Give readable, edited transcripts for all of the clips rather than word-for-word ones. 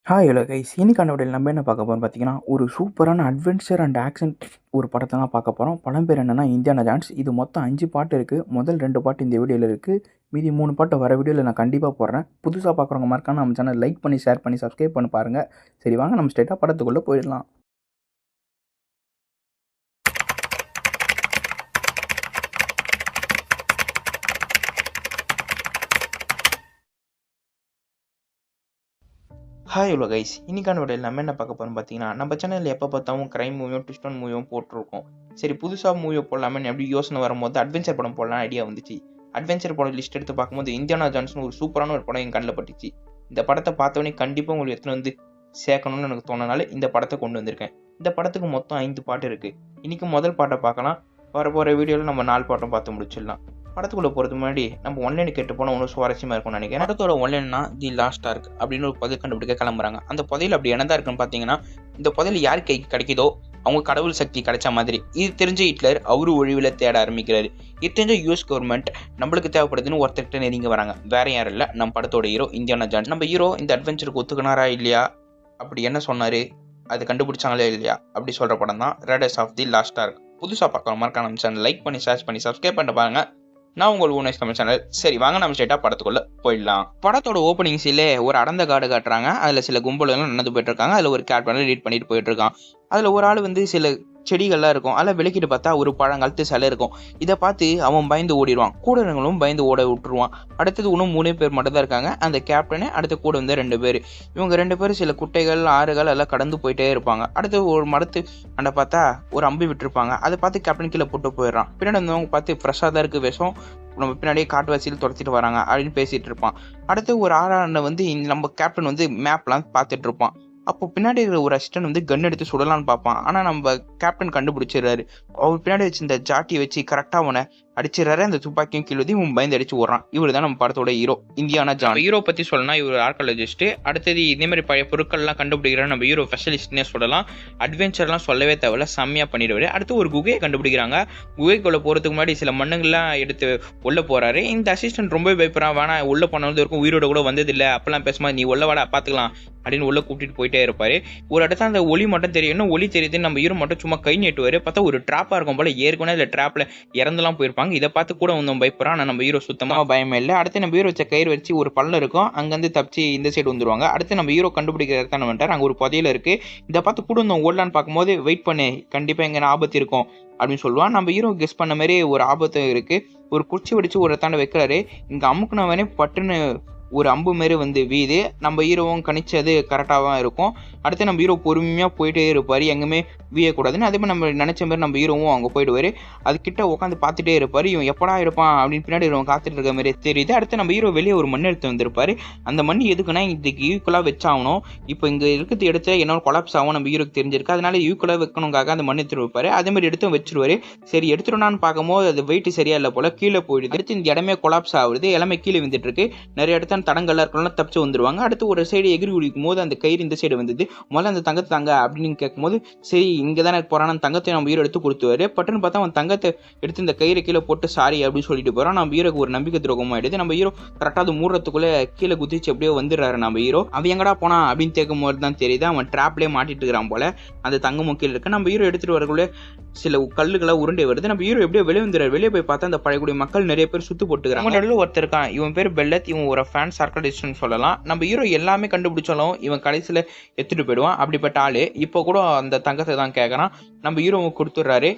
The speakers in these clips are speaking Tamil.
ஹாய் ஹலோ கைஸ், இன்னைக்கான வீடியோவில் நம்ம என்ன பார்க்க போகிறோம் பார்த்தீங்கன்னா, ஒரு சூப்பரான அட்வென்ச்சர் அண்ட் ஆக்ஷன் ஒரு படத்தை தான் பார்க்க போகிறோம். படம் பேர் என்னென்னா இந்தியானா ஜான்ஸ். இது மொத்தம் 5 பாட்டு இருக்குது. முதல் 2 பாட்டு இந்த வீடியோவில் இருக்குது. மீதி 3 பாட்டு வர வீடியோவில் நான் கண்டிப்பாக போடுறேன். புதுசாக பார்க்குறவங்க மறக்காம நம்ம சேனல் லைக் பண்ணி, ஷேர் பண்ணி, சப்ஸ்கிரைப் பண்ணி பாருங்கள். சரி வாங்க நம்ம ஸ்ட்ரெயிட்டாக படத்துக்குள்ளே போயிடலாம். ஹாய் ஹலோ கைஸ், இன்னைக்கான வீடியோவில் நம்ம என்ன பார்க்க போகிறோம் பார்த்தீங்கன்னா, நம்ம சேனலில் எப்போ பார்த்தாலும் க்ரைம் மூவியும் ட்விஸ்ட் ஆன் மூவியும் போட்டிருக்கோம். சரி புதுசாக மூவியை போடலாமே எப்படி யோசனை வரும்போது அட்வென்ச்சர் படம் போடலாம் ஐடியா வந்துச்சு. அட்வென்ச்சர் படம் லிஸ்ட் எடுத்து பார்க்கும்போது இந்தியானா ஜான்ஸ்னு ஒரு சூப்பரான ஒரு படம் என் கண்ணில் பட்டுச்சு. இந்த படத்தை பார்த்தவொடனே கண்டிப்பாக உங்களுக்கு எடுத்துன்னு வந்து சேர்க்கணும்னு எனக்கு தோணுனால இந்த படத்தை கொண்டு வந்திருக்கேன். இந்த படத்துக்கு மொத்தம் 5 பாட்டு இருக்குது. இன்றைக்கி முதல் பாட்டை பார்க்கலாம். வரப்போகிற வீடியோவில் நம்ம 4 பாட்டும் பார்த்து முடிச்சிடலாம். படத்துக்குள்ளே போகிறதுக்கு முன்னாடி நம்ம ஒன்லைன் கேட்டு போனால் ஒன்றும் சுவாரஸ்யமாக இருக்கும்னு நினைக்கிறேன். படத்தோட ஒன்லைன்னா தி லாஸ்ட் ஆர்க் அப்படின்னு ஒரு புதையல் கண்டுபிடிக்க கிளம்புறாங்க. அந்த புதையல் அப்படி என்னதான் இருக்குன்னு பார்த்தீங்கன்னா, இந்த புதையல் யார் கைக்கு கிடைக்குதோ அவங்க கடவுள் சக்தி கிடைச்ச மாதிரி. இது தெரிஞ்ச ஹிட்லர் அவரு ஒழிவில் தேட ஆரம்பிக்கிறாரு. இது தெரிஞ்ச யூஎஸ் கவர்மெண்ட் நம்மளுக்கு தேவைப்படுதுன்னு ஒருத்தர்கிட்ட நெருங்கி வராங்க. வேற யாரும் இல்லை, நம்ம படத்தோட ஹீரோ இந்தியானா ஜான்ஸ். நம்ம ஹீரோ இந்த அட்வென்ச்சருக்கு ஒத்துக்கினாரா இல்லையா, அப்படி என்ன சொன்னார், அது கண்டுபிடிச்சாங்களே இல்லையா, அப்படி சொல்கிற படம் தான் raiders of the lost ark. புதுசாக பார்க்கலாம் மறக்காம நம்ம சேனல் லைக் பண்ணி, ஷேர் பண்ணி, சப்ஸ்கிரைப் பண்ணி பாருங்க. நான் உங்களுக்கு ஊனேஷ் தமிழ் சேனல். சரி வாங்க நம்ம ஸ்ட்ரெயிட்டாக படத்துக்குள்ள போயிடலாம். படத்தோட ஓப்பனிங் சீலே ஒரு அடர்ந்த காடு காட்டுறாங்க. அதில் சில கும்பல்கள் நடந்து போயிட்டு இருக்காங்க. அதில் ஒரு கேப்டன் லீட் பண்ணிட்டு போயிட்டு இருக்கான். அதில் ஒரு ஆள் வந்து சில செடிகள்லாம் இருக்கும். அதில் விளக்கிட்டு பார்த்தா ஒரு பழங்காலத்து சிலை இருக்கும். இதை பார்த்து அவன் பயந்து ஓடிடுவான். கூட இருக்கவங்களும் பயந்து ஓட விட்டுருவான். அடுத்தது இன்னும் 3 பேர் மட்டும் தான் இருக்காங்க. அந்த கேப்டனு அடுத்த கூட வந்து 2 பேர். இவங்க 2 பேரும் சில குட்டைகள் ஆறுகள் எல்லாம் கடந்து போயிட்டே இருப்பாங்க. அடுத்து ஒரு மரத்து அண்டை பார்த்தா ஒரு அம்பு விட்டுருப்பாங்க. அதை பார்த்து கேப்டன் கீழே போட்டு போயிடுறான். பின்னாடி வந்தவங்க பார்த்து ஃப்ரெஷ்ஷாக தான் இருக்குது விஷம், நம்ம பின்னாடியே காட்டுவாசியில் துரத்திட்டு வராங்க அப்படின்னு பேசிட்டு இருப்பான். அடுத்து ஒரு ஆறாண்ட வந்து நம்ம கேப்டன் வந்து மேப்லாம் பார்த்துட்டு இருப்பான். அப்போ பின்னாடி இருக்கிற ஒரு அசிஸ்டன்ட் வந்து கன் எடுத்து சுடலான்னு பார்ப்பான். ஆனால் நம்ம கேப்டன் கண்டுபிடிச்சிடுறாரு. அவர் பின்னாடி வச்சு இந்த ஜாட்டியை வச்சு கரெக்டாக அவனை அடிச்சிடறாரு. அந்த துப்பாக்கியும் கீழே இவன் பயந்து அடிச்சு ஓடுறான். இவர் தான் நம்ம படத்தோட ஹீரோ இந்தியானா ஜான்ஸ். ஹீரோ பற்றி சொல்லலாம், இவர் ஆர்காலஜிஸ்ட். அடுத்தது இதே மாதிரி பழைய பொருட்கள்லாம் கண்டுபிடிக்கிற நம்ம ஹீரோ ஸ்பெஷலிஸ்ட்னே சொல்லலாம். அட்வென்ச்சர்லாம் சொல்லவே தேவையில்ல, செம்மையாக பண்ணிடுவாரு. அடுத்து ஒரு குகையை கண்டுபிடிக்கிறாங்க. குகைக்குள்ளே போகிறதுக்கு முன்னாடி சில மண்ணுங்கள்லாம் எடுத்து உள்ள போறாரு. இந்த அசிஸ்டன்ட் ரொம்ப பயப்படுறான். வேணா உள்ள போனது இருக்கும், உயிரோட கூட வந்ததில்லை, அப்பெல்லாம் பேசுமா, நீ உள்ள வாடா பார்த்துக்கலாம் அப்படின்னு உள்ள கூட்டிட்டு போயிட்டே இருப்பாரு. ஒரு இடத்துல அந்த ஒளி மட்டும் தெரியும். இன்னும் ஒளி தெரியுதுன்னு நம்ம ஹீரோ மட்டும் சும்மா கை நீட்டுவாரு. பார்த்தா ஒரு ட்ராப்பா இருக்கும் போல. ஏற்கனவே இந்த ட்ராப்ல இறந்துலாம் போயிருப்பாங்க. இதை பார்த்து கூட வந்து பயப்படுறான். ஆனால் நம்ம ஹீரோ சுத்தமாக பயமே இல்லை. அடுத்து நம்ம ஹீரோ வச்ச கயிறு வச்சு ஒரு பள்ளம் இருக்கும், அங்கேருந்து தப்பிச்சு இந்த சைடு வந்துருவாங்க. அடுத்து நம்ம ஹீரோ கண்டுபிடிக்கிற இடத்தான வந்துட்டார். அங்கே ஒரு புதையல் இருக்கு. இதை பார்த்து கூட வந்து ஓடலான்னு பார்க்கும்போது வெயிட் பண்ணு, கண்டிப்பா எங்க ஆபத்து இருக்கும் அப்படின்னு சொல்லுவான். நம்ம ஹீரோ கெஸ் பண்ண மாதிரி ஒரு ஆபத்து இருக்கு. ஒரு குச்சி வெடிச்சு ஒரு இடத்தாண்ட வைக்கிறாரு. இங்க அமுக்குனவனே பட்டுன்னு ஒரு அம்பு மாரி வந்து வீது. நம்ம ஹீரோவும் கணிச்சது கரெக்டாக தான் இருக்கும். அடுத்து நம்ம ஹீரோ பொறுமையாக போயிட்டே இருப்பார், எங்கேயுமே வீயக்கூடாதுன்னு. அதே மாதிரி நம்ம நினச்ச மாதிரி நம்ம ஹீரோவும் அங்கே போயிடுவார். அதுக்கிட்ட உட்காந்து பார்த்துட்டே இருப்பார். இவன் எப்படா இருப்பான் அப்படின்னு பின்னாடி இவன் காத்துட்டு இருக்க மாதிரி தெரியுது. அடுத்து நம்ம ஹீரோ வெளியே ஒரு மண் எடுத்து வந்திருப்பாரு. அந்த மண் எதுக்குன்னா இதுக்கு ஈக்குவலாக வச்சாகணும். இப்போ இங்கே இருக்கிறது எடுத்து என்னோட கொலாப்ஸ் ஆகும் நம்ம ஹீரோக்கு தெரிஞ்சிருக்கு. அதனால ஈக்குவலாக வைக்கணுங்காக அந்த மண் எடுத்துட்டு வைப்பாரு. அதே மாதிரி எடுத்து வச்சிருவாரு. சரி எடுத்துடனான்னு பார்க்கும்போது அது வெயிட் சரியா இல்லை போல, கீழே போயிடுது. அடுத்து இந்த இடமே கொலாப்ஸ் ஆகுது, எல்லாமே கீழே வந்துட்டு இருக்கு. நிறைய இடத்துல தடங்கள்லாம் இருக்கலாம், தப்பிச்சு வந்துருவாங்க. அடுத்து ஒரு சைடு எகிரி குடிக்கும் போது அந்த கயிறு இந்த சைடு வந்தது. முதல்ல அந்த தங்கத்தை தாங்க அப்படின்னு கேட்கும்போது சரி இங்கே தானே போறான், தங்கத்தை நம்ம ஹீரோ எடுத்து கொடுத்துவாரு. பட்டுன்னு பார்த்தா அவன் தங்கத்தை எடுத்து இந்த கயிறை கீழே போட்டு சாரி அப்படின்னு சொல்லிட்டு போறான். நம்ம ஹீரோக்கு ஒரு நம்பிக்கை துரோகம் ஆயிடுது. நம்ம ஹீரோ கரெக்டாக அது மூடுறதுக்குள்ள கீழே குதிச்சு எப்படியோ வந்துடுறாரு. நம்ம ஹீரோ அவன் எங்கடா போனா அப்படின்னு கேட்கும் போது தான் தெரியுது அவன் ட்ராப்லேயே மாட்டிட்டு இருக்கிறான் போல. அந்த தங்கமும் கீழே இருக்கு. நம்ம ஹீரோ எடுத்துட்டு வரக்குள்ள சில கல்லுகளா உருண்டை வருது. நம்ம ஹீரோ எப்படியோ வெளியே வந்துடுறாரு. வெளியே போய் பார்த்தா அந்த பழையக்கூடிய மக்கள் நிறைய பேர் சுத்து போட்டுக்கிறாங்க. நடுவில் ஒருத்தர் இருக்கான், இவன் பேர் பெல்லத். இவன் ஒரு ஃபேன் ஆர்காலஜிஸ்ட்னு சொல்லலாம். நம்ம ஹீரோ எல்லாமே கண்டுபிடிச்சாலும் இவன் கடைசியில் எடுத்துட்டு போயிடுவான். அப்படிப்பட்ட ஆளு இப்போ கூட அந்த தங்கத்தை தான் கேட்கறான். நம்ம ஹீரோ கொடுத்துட்றாரு.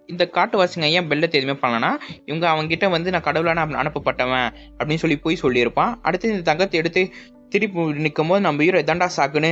இந்த காட்டுவாசிங்க ஏன் பெல்லத்தை எதுவுமே பண்ணலன்னா, இவங்க அவங்ககிட்ட வந்து நான் கடவுளான அனுப்பப்பட்டவன் அப்படின்னு சொல்லி போய் சொல்லியிருப்பான். அடுத்து இந்த தங்கத்தை எடுத்து திருப்பி நிற்கும் போது நம்ம ஹீரோ தண்டா சாக்குன்னு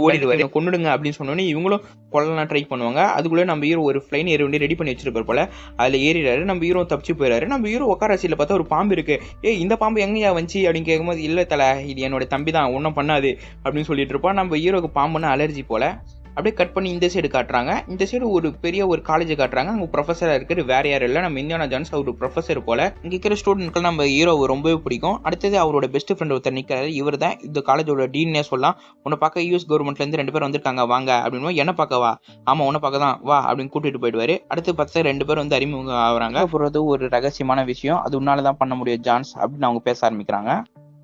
ஓடிடுவாரு. கொண்டுடுங்க அப்படின்னு சொன்னோன்னே இவங்களும் கொள்ளலாம் ட்ரை பண்ணுவாங்க. அதுக்குள்ளே நம்ம ஹீரோ ஒரு ஃப்ளைன் ஏறி வண்டி ரெடி பண்ணி வச்சிருப்பார் போல. அதில் ஏறிடுறாரு. நம்ம ஹீரோ தப்பிச்சு போயிடாரு. நம்ம ஹீரோ உட்கார சீட்டில் பார்த்தா ஒரு பாம்பு இருக்கு. இந்த பாம்பு எங்கேயா வந்துச்சு அப்படின்னு கேட்கும்போது இல்லை தலை, இது என்னோட தம்பி தான், ஒன்றும் பண்ணாது அப்படின்னு சொல்லிட்டு இருப்பான். நம்ம ஹீரோக்கு பாம்புன்னு அலர்ஜி போல. அப்படியே கட் பண்ணி இந்த சைடு காட்டுறாங்க. இந்த சைடு ஒரு பெரிய ஒரு காலேஜ் காட்டுறாங்க. அங்கே ப்ரொஃபஸராக இருக்கிறது வேற யாரும் இல்லை, நம்ம இந்தியானா ஜான்ஸ். அவர் ப்ரொஃபஸர் போல. இங்கே இருக்கிற ஸ்டூடெண்ட்கள் நம்ம ஹீரோ ரொம்பவே பிடிக்கும். அடுத்தது அவரோட பெஸ்ட் ஃப்ரெண்ட் ஒருத்தர் நிற்கிறாரு. இவர் தான் இந்த காலேஜோட டீன்னே சொல்லலாம். உன்னை பார்க்க யூஎஸ் கவர்மெண்ட்லேருந்து 2 பேர் வந்திருக்காங்க, வாங்க அப்படின்னு. என்ன பார்க்கவா? ஆமாம் உன்னை பார்க்க தான் வா அப்படின்னு கூட்டிட்டு போயிடுவாரு. அடுத்து பார்த்தா 2 பேர் வந்து அறிமுகம் ஆகுறாங்க. போகிறது ஒரு ரகசியமான விஷயம், அது உன்னால தான் பண்ண முடியும் ஜான்ஸ் அப்படின்னு அவங்க பேச ஆரம்பிக்கிறாங்க.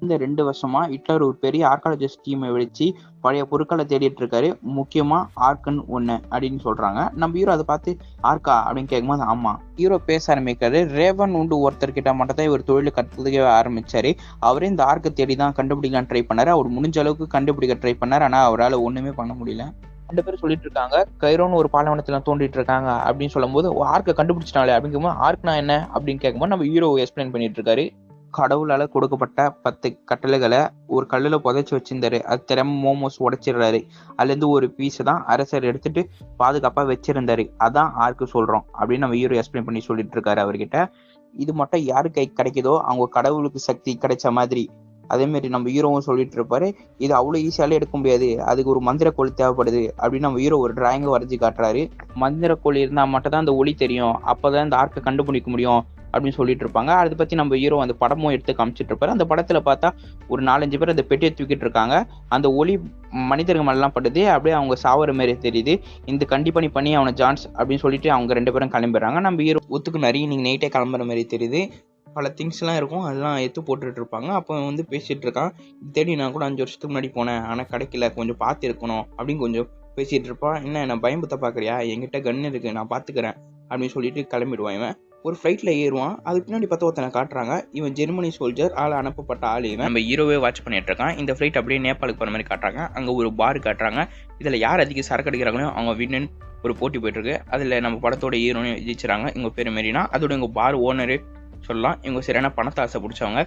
இந்த 2 வருஷமா ஹிட்லர் ஒரு பெரிய ஆர்காலஜிஸ்ட் டீமை வச்சு பழைய பொருட்களை தேடிட்டு இருக்காரு. முக்கியமா ஆர்கன் 1 அப்படின்னு சொல்றாங்க. நம்ம ஹீரோ அதை பார்த்து ஆர்கா அப்படின்னு கேட்கும்போது ஆமா. ஹீரோ பேச ஆரம்பிக்காரு. ரேவன் உண்டு ஒருத்தர்கிட்ட மட்டும் தான் இவர் தொழில் கற்றுக்கவே ஆரம்பிச்சாரு. அவரே இந்த ஆர்க்கை தேடி தான் கண்டுபிடிக்கலாம் ட்ரை பண்ணாரு. அவர் முடிஞ்ச அளவுக்கு கண்டுபிடிக்க ட்ரை பண்ணாரு. ஆனா அவரால் ஒண்ணுமே பண்ண முடியல. 2 பேரும் சொல்லிட்டு இருக்காங்க கைரோன்னு ஒரு பாலைவனத்துல தோண்டிட்டு இருக்காங்க அப்படின்னு சொல்லும்போது ஆர்க்கை கண்டுபிடிச்சிட்டாலே அப்படிங்கும்போது ஆர்க்னா என்ன அப்படின்னு கேட்கும்போது நம்ம ஹீரோ எக்ஸ்பிளைன் பண்ணிட்டு இருக்காரு. கடவுளால கொடுக்கப்பட்ட 10 கட்டளைகளை ஒரு கல்லுல புதைச்சி வச்சிருந்தாரு. அது தெரியாம மோமோஸ் உடைச்சிடுறாரு. அதுல இருந்து ஒரு பீஸ் தான் அரசர் எடுத்துட்டு பாதுகாப்பா வச்சிருந்தாரு. அதான் ஆர்க்கு சொல்றோம் அப்படின்னு நம்ம ஹீரோ எக்ஸ்பிளைன் பண்ணி சொல்லிட்டு இருக்காரு அவர்கிட்ட. இது மட்டும் யாரு கை கிடைக்குதோ அவங்க கடவுளுக்கு சக்தி கிடைச்ச மாதிரி. அதே மாதிரி நம்ம ஹீரோவும் சொல்லிட்டு இருப்பாரு இது அவ்வளவு ஈஸியாலே எடுக்க முடியாது, அதுக்கு ஒரு மந்திரக்கோள் தேவைப்படுது அப்படின்னு நம்ம ஹீரோ ஒரு டிராயிங்க வரைஞ்சி காட்டுறாரு. மந்திரக்கோள் இருந்தா மட்டும் தான் அந்த ஒளி தெரியும், அப்பதான் இந்த ஆர்க்கை கண்டுபிடிக்க முடியும் அப்படின்னு சொல்லிட்டு இருப்பாங்க. அதை பத்தி நம்ம ஹீரோ அந்த படமும் எடுத்து காமிச்சிட்டு இருப்பாரு. அந்த படத்துல பார்த்தா ஒரு 4-5 பேர் அந்த பெட்டியை தூக்கிட்டு இருக்காங்க. அந்த ஒளி மனிதர்கள் மேலாம் படுது, அப்படியே அவங்க சாவர மாதிரி தெரியுது. இந்த கண்டிப்பா நீ பண்ணி அவனை ஜான்ஸ் அப்படின்னு சொல்லிட்டு அவங்க 2 பேரும் கிளம்பிடுறாங்க. நம்ம ஹீரோ ஒத்துக்கு நிறைய நீங்க நைட்டே கிளம்புற மாதிரி தெரியுது. பல திங்ஸ்லாம் இருக்கும், அதெல்லாம் எடுத்து போட்டுட்டு இருப்பாங்க. அப்போ வந்து பேசிட்டு இருக்கான் தேடி நான் கூட 5 வருஷத்துக்கு முன்னாடி போனேன், ஆனால் கிடைக்கல, கொஞ்சம் பார்த்து இருக்கணும் அப்படின்னு கொஞ்சம் பேசிட்டு இருப்பான். என்ன நான் பயம்புத்த பார்க்குறியா, என்கிட்ட கன் இருக்கு நான் பார்த்துக்கிறேன் அப்படின்னு சொல்லிட்டு கிளம்பிடுவான். இவன் ஒரு ஃப்ளைட்ல ஏறுவான். அதுக்கு பின்னாடி பார்த்து ஒருத்தனை காட்டுறாங்க. இவன் ஜெர்மனி சோல்ஜர், ஆள் அனுப்பப்பட்ட ஆள். இவன் நம்ம ஹீரோவே வாட்ச் பண்ணிட்டு இருக்கான். இந்த ஃப்ளைட் அப்படியே நேபாளுக்கு போகிற மாதிரி காட்டுறாங்க. அங்கே ஒரு பார் காட்டுறாங்க. இதில் யார் அதிக சரக்கு அடிக்கிறாங்களோ அவங்க வின்னு ஒரு போட்டி போயிட்டு இருக்கு. அதில் நம்ம படத்தோட ஹீரோன்னு ஜெயிச்சுறாங்க. இவங்க பேர் மெரினா. அதோட இவங்க பார் ஓனரு சொல்லலாம். இவங்க சரியான பணத்தை ஆசை பிடிச்சவங்க.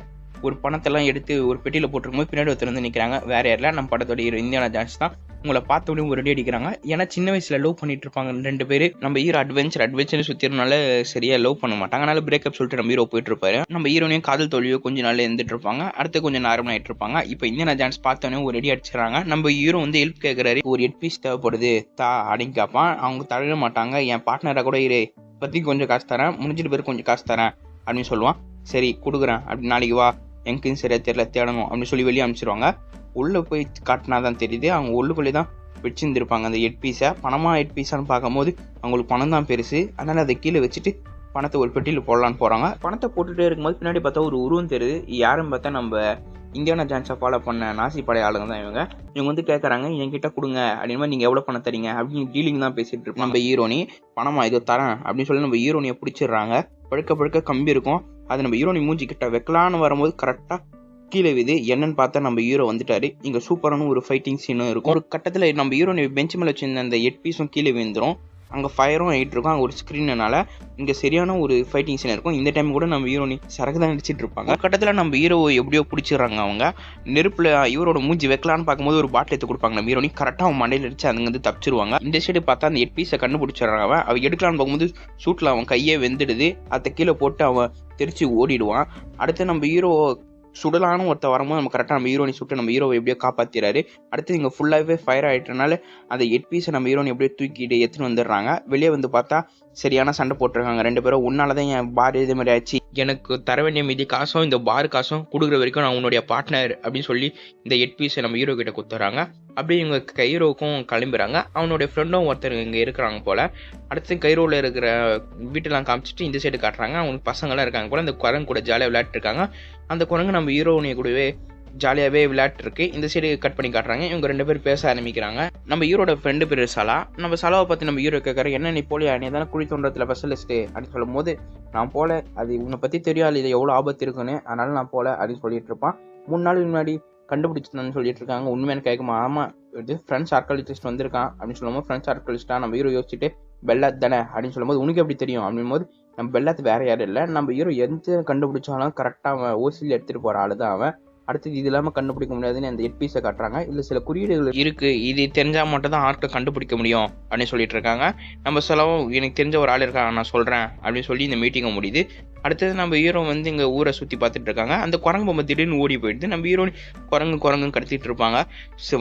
ஒரு பணத்தெல்லாம் எடுத்து ஒரு பெட்டியில் போட்டிருக்கும்போது பின்னாடி ஒருத்தர் வந்து நிற்கிறாங்க. வேற யாரில் நம்ம படத்தோட ஹீரோ இந்தியானா ஜான்ஸ் தான். உங்களை பார்த்தோடனே ஒரு அடி அடிக்கிறாங்க. ஏன்னா சின்ன வயசுல லவ் பண்ணிட்டு இருப்பாங்க 2 பேர். நம்ம ஹீரோ அட்வென்ச்சர் சுத்தினால சரியா லவ் பண்ண மாட்டாங்க. அதனால பிரேக்கப் சொல்லிட்டு நம்ம ஹீரோ போயிட்டு இருப்பாரு. நம்ம ஹீரோனையும் காதல் தோல்வியோ கொஞ்ச நாள் இருந்துட்டு இருப்பாங்க. அடுத்து கொஞ்சம் நார்மல் ஆயிட்டு இருப்பாங்க. இப்போ இந்தியானா ஜான்ஸ் பார்த்தோன்னே ஒரு அடி அடிச்சிடறாங்க. நம்ம ஹீரோ வந்து ஹெல்ப் கேட்கறாரு. ஒரு ஹெட் பீஸ் தேவைப்படுது தா அப்படின்னு கேட்பான். அவங்க தர மாட்டாங்க. என் பார்ட்னரை கூட ஹீரோ பத்தி கொஞ்சம் காசு தரேன், முடிஞ்சிட்டு பேர் கொஞ்சம் காசு தரேன் அப்படின்னு சொல்லுவான். சரி கொடுக்குறேன் அப்படி நாளைக்கு வா, எனக்குன்னு சரியா தெரியல தேடணும் அப்படின்னு சொல்லி வெளியே அனுப்பிச்சிருவாங்க. உள்ள போய் காட்டினா தான் தெரியுது அவங்க உள்ளுக்குள்ளே தான் வச்சிருந்துருப்பாங்க அந்த ஹெட் பீஸை. பணமா ஹெட் பீஸான்னு பார்க்கும்போது அவங்களுக்கு பணம் தான் பெருசு. அதனால அதை கீழே வச்சுட்டு பணத்தை ஒரு பெட்டியில் போடலான்னு போறாங்க. பணத்தை போட்டுட்டே இருக்கும்போது பின்னாடி பார்த்தா ஒரு உருவம் தெரியுது. யாரும் பார்த்தா நம்ம இந்தியானா ஜான்ஸை ஃபாலோ பண்ண நாசி படைய ஆளுங்க தான் இவங்க. இவங்க வந்து கேட்கறாங்க என்கிட்ட கொடுங்க அப்படின்னு, நீங்க எவ்வளவு பணம் தரீங்க அப்படின்னு டீலிங் தான் பேசிட்டு இருக்கோம். நம்ம ஹீரோனி பணமா இதோ தரேன் அப்படின்னு சொல்லி நம்ம ஹீரோனியை பிடிச்சிடுறாங்க. பழுக்க கம்பி இருக்கும். அது நம்ம ஹீரோனி மூஞ்சி கிட்ட வைக்கலான்னு வரும்போது கரெக்டா கீழே விது. என்னன்னு பார்த்தா நம்ம ஹீரோ வந்துட்டாரு. இங்க சூப்பரான ஒரு ஃபைட்டிங் சீனும் இருக்கும். ஒரு கட்டத்துல நம்ம ஹீரோனி பெஞ்ச் மேல வச்சிருந்த அந்த ஹெட் பீஸும் கீழே விழுந்துரும். அங்கே ஃபயரும் ஆகிட்டு இருக்கும். அங்கே ஒரு ஸ்க்ரீனால இங்கே சரியான ஒரு ஃபைட்டிங் சீன் இருக்கும். இந்த டைம் கூட நம்ம ஹீரோனி சரக்கு தான் அடிச்சிட்டு இருப்பாங்க. ஒரு கட்டத்தில் நம்ம ஹீரோ எப்படியோ பிடிச்சிடுறாங்க. அவங்க நெருப்பில் இவரோட மூஞ்சி வைக்கலான்னு பார்க்கும்போது ஒரு பாட்டில் எடுத்து கொடுப்பாங்க. நம்ம ஹீரோனி கரெக்டாக அவன் மண்டையில் அடிச்சு அங்கே வந்து தப்பிச்சிருவாங்க. இந்த சைடு பார்த்தா அந்த ஹெட் பீஸை கண்டுபிடிச்சிடுறாங்க. அவன் எடுக்கலான்னு பார்க்கும்போது சூட்டில் அவன் கையே வெந்துடுது. அதை கீழே போட்டு அவன் தெரிச்சு ஓடிடுவான். அடுத்து நம்ம ஹீரோ சுடலான்னு ஒருத்த வரும்போது நம்ம கரெக்டாக நம்ம ஹீரோனி சுட்டு நம்ம ஹீரோவை எப்படியோ காப்பாற்றிறாரு. அடுத்து இங்கே ஃபுல்லாகவே ஃபயர் ஆகிட்டனால அந்த ஹெட் பீஸை நம்ம ஹீரோனி எப்படியோ தூக்கிட்டு எடுத்துன்னு வந்துடுறாங்க. வெளியே வந்து பார்த்தா சரியான சண்டை போட்டிருக்காங்க 2 பேரும். உன்னாலதான் என் பார் இதே மாதிரி ஆச்சு, எனக்கு தர வேண்டிய மீதி காசும் இந்த பார் காசும் கொடுக்குற வரைக்கும் நான் உன்னுடைய பார்ட்னர் அப்படின்னு சொல்லி இந்த ஹெட் பீஸை நம்ம ஹீரோ கிட்ட கொடுத்துறாங்க. அப்படியே இவங்க கைரோவுக்கும் கிளம்புறாங்க. அவனுடைய ஃப்ரெண்டும் ஒருத்தர் இங்கே இருக்கிறாங்க போல. அடுத்து கைரோவில் இருக்கிற வீட்டெல்லாம் காமிச்சிட்டு இந்த சைடு காட்டுறாங்க. அவங்களுக்கு பசங்களாம் இருக்காங்க போல. அந்த குரங்கு கூட ஜாலியாக விளையாட்டு இருக்காங்க. அந்த குரங்கு நம்ம ஹீரோனிய கூடவே ஜாலியாகவே விளையாட்டு இருக்கு. இந்த சைடு கட் பண்ணி காட்டுறாங்க. இவங்க 2 பேர் பேச ஆரம்பிக்கிறாங்க. நம்ம ஹீரோட ஃப்ரெண்டு பேர் சலா. நம்ம சலாவை பற்றி நம்ம ஹீரோ கேட்கற, என்ன நீ போலியா, நீ தானே குழி தோன்றத்தில் ஸ்பெஷலிஸ்ட்டு அப்படின்னு சொல்லும் போது, நான் போல, அது உன்னை பற்றி தெரியாது, இது எவ்வளோ ஆபத்து இருக்குன்னு, அதனால நான் போல அப்படின்னு சொல்லிட்டு இருப்பான். 3 நாள் முன்னாடி கண்டுபிடிச்சிட்டான்னு சொல்லிட்டு இருக்காங்க. உண்மையான கேட்குமா, ஆமாம் இது ஃப்ரெண்ட்ஸ் ஆர்காலஜிஸ்ட் வந்திருக்கான் அப்படின்னு சொல்லும்போது, ஃப்ரெண்ட்ஸ் ஆர்காலஜிஸ்டா நம்ம ஹீரோ யோசிச்சுட்டு பெல்லாத் தானே அப்படின்னு சொல்லும்போது, உனக்கு எப்படி தெரியும் அப்படின் போது, நம்ம பெல்லாத் வேற யாரும் இல்லை, நம்ம ஹீரோ எந்த கண்டுபிடிச்சாலும் கரெக்டாக அவன் ஓசியில் எடுத்துகிட்டு போகிற ஆளு தான் அவன். அடுத்தது இது இல்லாமல் கண்டுபிடிக்க முடியாதுன்னு அந்த ஹெட் பீஸை காட்டுறாங்க. இல்லை சில குறியீடுகள் இருக்கு, இது தெரிஞ்சால் மட்டும் தான் ஆர்க்கை கண்டுபிடிக்க முடியும் அப்படின்னு சொல்லிட்டு இருக்காங்க. நம்ம செலவும் எனக்கு தெரிஞ்ச ஒரு ஆள் இருக்காங்க, நான் சொல்கிறேன் அப்படின்னு சொல்லி இந்த மீட்டிங்கை முடியுது. அடுத்தது நம்ம ஹீரோ வந்து இங்கே ஊரை சுற்றி பார்த்துட்டு இருக்காங்க. அந்த குரங்கு பொம்மை திடீர்னு ஓடி போயிடுது. நம்ம ஹீரோ குரங்கு கடத்திட்டு இருப்பாங்க.